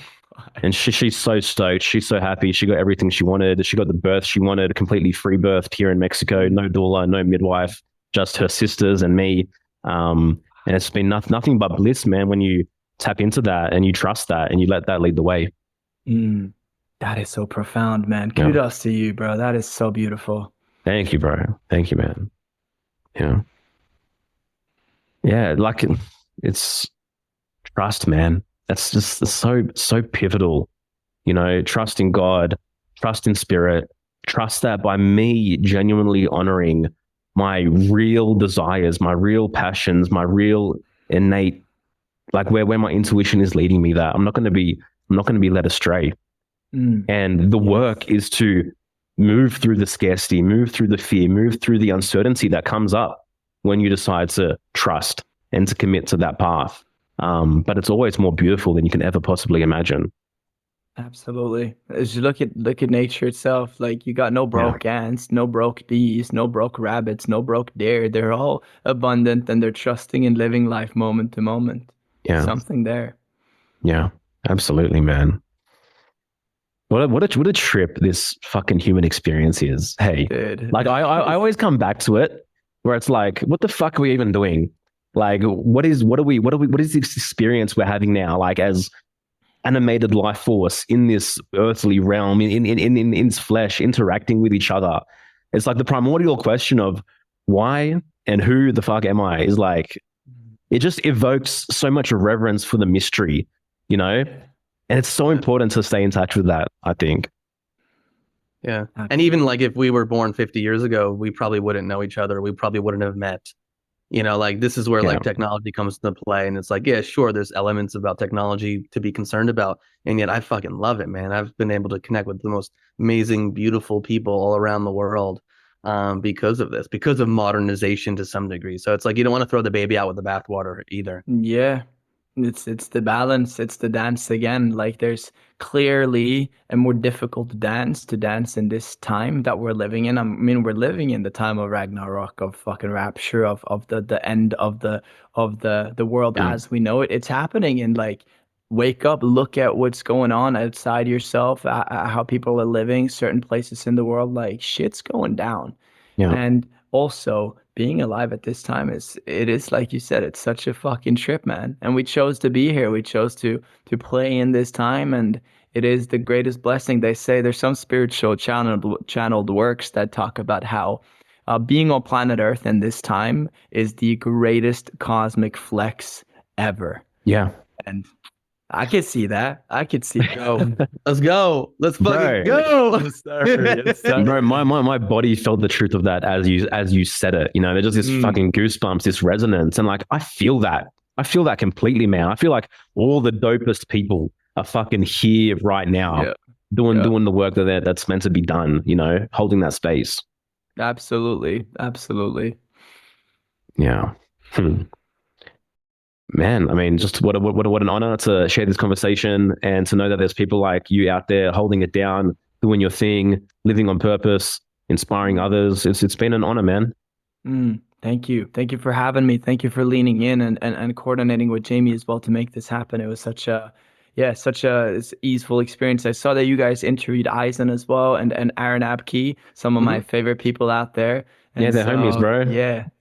And she's so stoked. She's so happy. She got everything she wanted. She got the birth she wanted, completely free birth here in Mexico. No doula, no midwife, just her sisters and me. And it's been nothing but bliss, man, when you tap into that and you trust that and you let that lead the way. mm, that is so profound, man. Yeah. Kudos to you, bro. That is so beautiful. Thank you, bro. Thank you, man. Yeah. Yeah. Like it's trust, man. That's just so pivotal. Trust in God, trust in spirit, trust that by me genuinely honoring my real desires, my real passions, my real innate, like where my intuition is leading me, that I'm not going to be led astray. Mm, And the yes. work is to move through the scarcity, move through the fear, move through the uncertainty that comes up when you decide to trust and to commit to that path. But it's always more beautiful than you can ever possibly imagine. Absolutely. As you look at nature itself, like you got no Yeah. broke ants, no broke bees, no broke rabbits, no broke deer. They're all abundant and they're trusting and living life moment to moment. Yeah. Something there. Yeah. Absolutely, man. What a trip this fucking human experience is. Hey, Dude. like I always come back to it where it's like, what the fuck are we even doing? Like, what is this experience we're having now? Like as animated life force in this earthly realm, in its flesh, interacting with each other. It's like the primordial question of why and who the fuck am I is like, it just evokes so much reverence for the mystery, And it's so important to stay in touch with that, I think. yeah. Absolutely. And even like if we were born 50 years ago, we probably wouldn't know each other. We probably wouldn't have met. Like this is where Yeah. like technology comes into play, and it's like, yeah, sure, there's elements about technology to be concerned about, and yet I fucking love it, man. I've been able to connect with the most amazing, beautiful people all around the world, because of this, because of modernization to some degree. So it's like you don't want to throw the baby out with the bathwater either. Yeah. It's the balance, it's the dance again. Like there's clearly a more difficult dance to dance in this time that we're living in. I mean, we're living in the time of Ragnarok, of fucking rapture, of the end of the world Yeah. as we know it. It's happening, and like wake up, look at what's going on outside yourself, how people are living, certain places in the world, like shit's going down. Yeah. And also being alive at this time is like you said, it's such a fucking trip, man. And we chose to be here. We chose to play in this time, and it is the greatest blessing. They say there's some spiritual channeled works that talk about how being on planet Earth in this time is the greatest cosmic flex ever. Yeah. And I could see that. I could see it go. Let's go. Let's fucking Bro. go. Yes, sir. Yes, sir. Bro, my body felt the truth of that as you said it. You know, there's just this fucking goosebumps, this resonance, and like I feel that. I feel that completely, man. I feel like all the dopest people are fucking here right now, Yeah. doing the work that's meant to be done. You know, holding that space. Absolutely. Absolutely. Yeah. Man, I mean, just what an honor to share this conversation and to know that there's people like you out there holding it down, doing your thing, living on purpose, inspiring others. It's been an honor, man. Thank you. Thank you for having me. Thank you for leaning in and coordinating with Jamie as well to make this happen. It was such a easeful experience. I saw that you guys interviewed Aarsand as well and Aaron Abkey, some of my favorite people out there. Yeah, And they're homies, bro.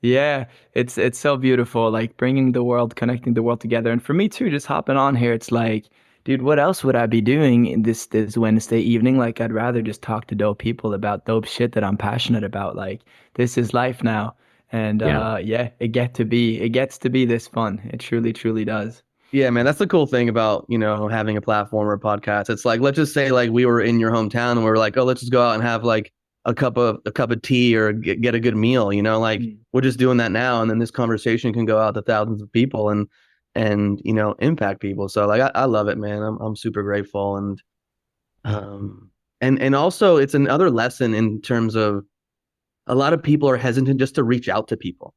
yeah. It's so beautiful, like bringing the world, connecting the world together. And for me too, just hopping on here, it's like, dude, what else would I be doing in this Wednesday evening? Like, I'd rather just talk to dope people about dope shit that I'm passionate about. Like, this is life now. And Yeah. yeah, it gets to be this fun. It truly, truly does. Yeah, man, that's the cool thing about, having a platform or a podcast. It's like, let's just say like we were in your hometown and we were like, oh, let's just go out and have like a cup of tea or get a good meal, like we're just doing that now. And then this conversation can go out to thousands of people and impact people. So like I love it, man. I'm super grateful. And also it's another lesson in terms of a lot of people are hesitant just to reach out to people.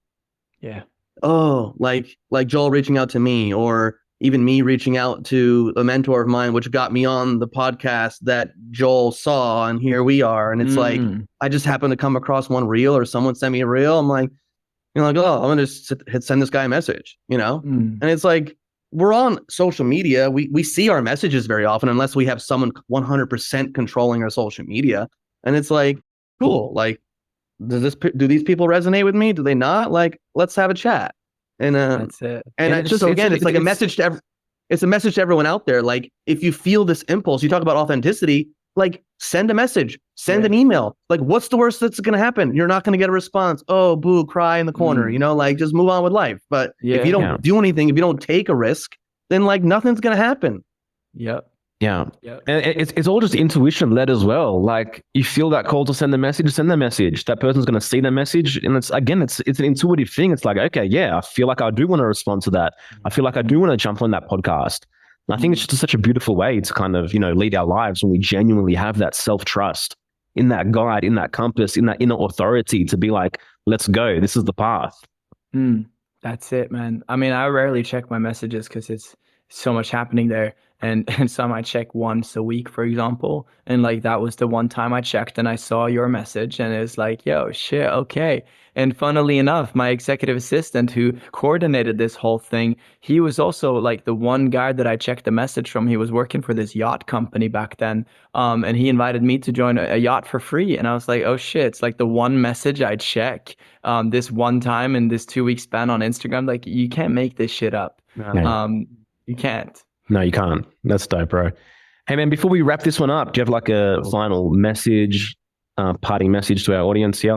Yeah. Oh, like Joel reaching out to me, or even me reaching out to a mentor of mine, which got me on the podcast that Joel saw, and here we are. And it's like I just happened to come across one reel, or someone sent me a reel. I'm like, oh, I'm gonna just send this guy a message, And it's like we're on social media. We see our messages very often, unless we have someone 100% controlling our social media. And it's like, cool, like. Do these people resonate with me? Do they not? Like, let's have a chat. And That's it. and it's just again, it's like a message to it's a message to everyone out there. Like, if you feel this impulse, you talk about authenticity. Like, send a message, send an email. Like, what's the worst that's going to happen? You're not going to get a response. Oh, boo, cry in the corner. Like, just move on with life. But if you don't do anything, if you don't take a risk, then like nothing's going to happen. Yep. Yeah. And it's all just intuition led as well. Like, you feel that call to send the message, send the message. That person's going to see the message. And it's an intuitive thing. It's like, okay, yeah, I feel like I do want to respond to that. I feel like I do want to jump on that podcast. And I think it's just such a beautiful way to kind of, lead our lives when we genuinely have that self-trust in that guide, in that compass, in that inner authority to be like, let's go. This is the path. That's it, man. I mean, I rarely check my messages because it's so much happening there. And some I check once a week, for example. And like that was the one time I checked and I saw your message and it's like, yo, shit, okay. And funnily enough, my executive assistant who coordinated this whole thing, he was also like the one guy that I checked the message from. He was working for this yacht company back then. And he invited me to join a yacht for free. And I was like, oh shit, it's like the one message I check this one time in this 2 week span on Instagram. Like, you can't make this shit up. You can't. No, you can't. That's dope, bro. Hey, man, before we wrap this one up, do you have like a final message, parting message to our audience here?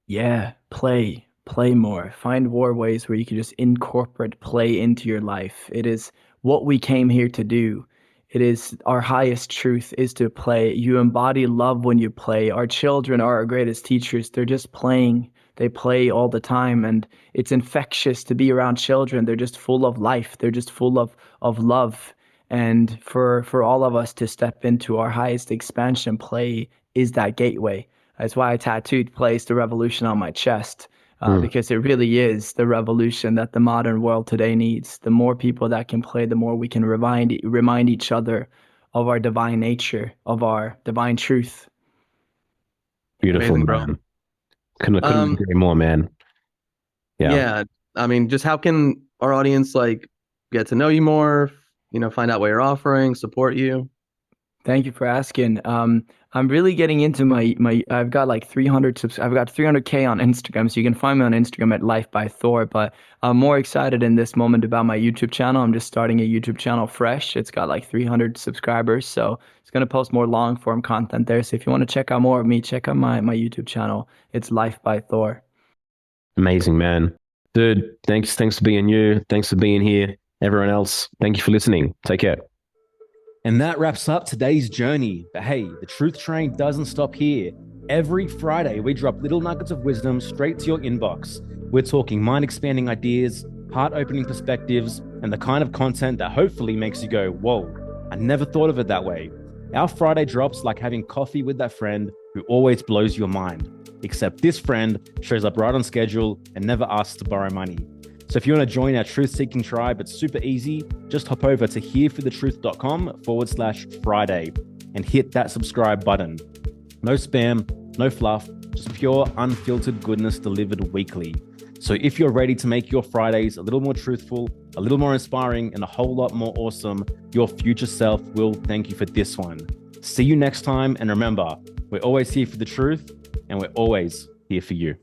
Yeah, play more. Find more ways where you can just incorporate play into your life. It is what we came here to do. It is our highest truth is to play. You embody love when you play. Our children are our greatest teachers. They're just playing. They play all the time, and it's infectious to be around children. They're just full of life. They're just full of love. And for all of us to step into our highest expansion, play is that gateway. That's why I tattooed "Plays the Revolution" on my chest. because it really is the revolution that the modern world today needs. The more people that can play, the more we can remind each other of our divine nature, of our divine truth. Beautiful, Amazing, bro. man. Couldn't Um, agree more, man. Yeah. yeah, I mean, just how can our audience like get to know you more, find out what you're offering, support you? Thank you for asking. I'm really getting into my. I've got like 300 subs. I've got 300K on Instagram, so you can find me on Instagram at Life by Thor. But I'm more excited in this moment about my YouTube channel. I'm just starting a YouTube channel fresh. It's got like 300 subscribers, so it's gonna post more long form content there. So if you want to check out more of me, check out my YouTube channel. It's Life by Thor. Amazing, man. Dude, thanks for being you. Thanks for being here. Everyone else, thank you for listening. Take care. And that wraps up today's journey. But hey, the truth train doesn't stop here. Every Friday, we drop little nuggets of wisdom straight to your inbox. We're talking mind-expanding ideas, heart-opening perspectives, and the kind of content that hopefully makes you go, whoa, I never thought of it that way. Our Friday drops like having coffee with that friend who always blows your mind. Except this friend shows up right on schedule and never asks to borrow money. So if you want to join our truth-seeking tribe, it's super easy. Just hop over to hereforthetruth.com/Friday and hit that subscribe button. No spam, no fluff, just pure unfiltered goodness delivered weekly. So if you're ready to make your Fridays a little more truthful, a little more inspiring, and a whole lot more awesome, your future self will thank you for this one. See you next time. And remember, we're always here for the truth and we're always here for you.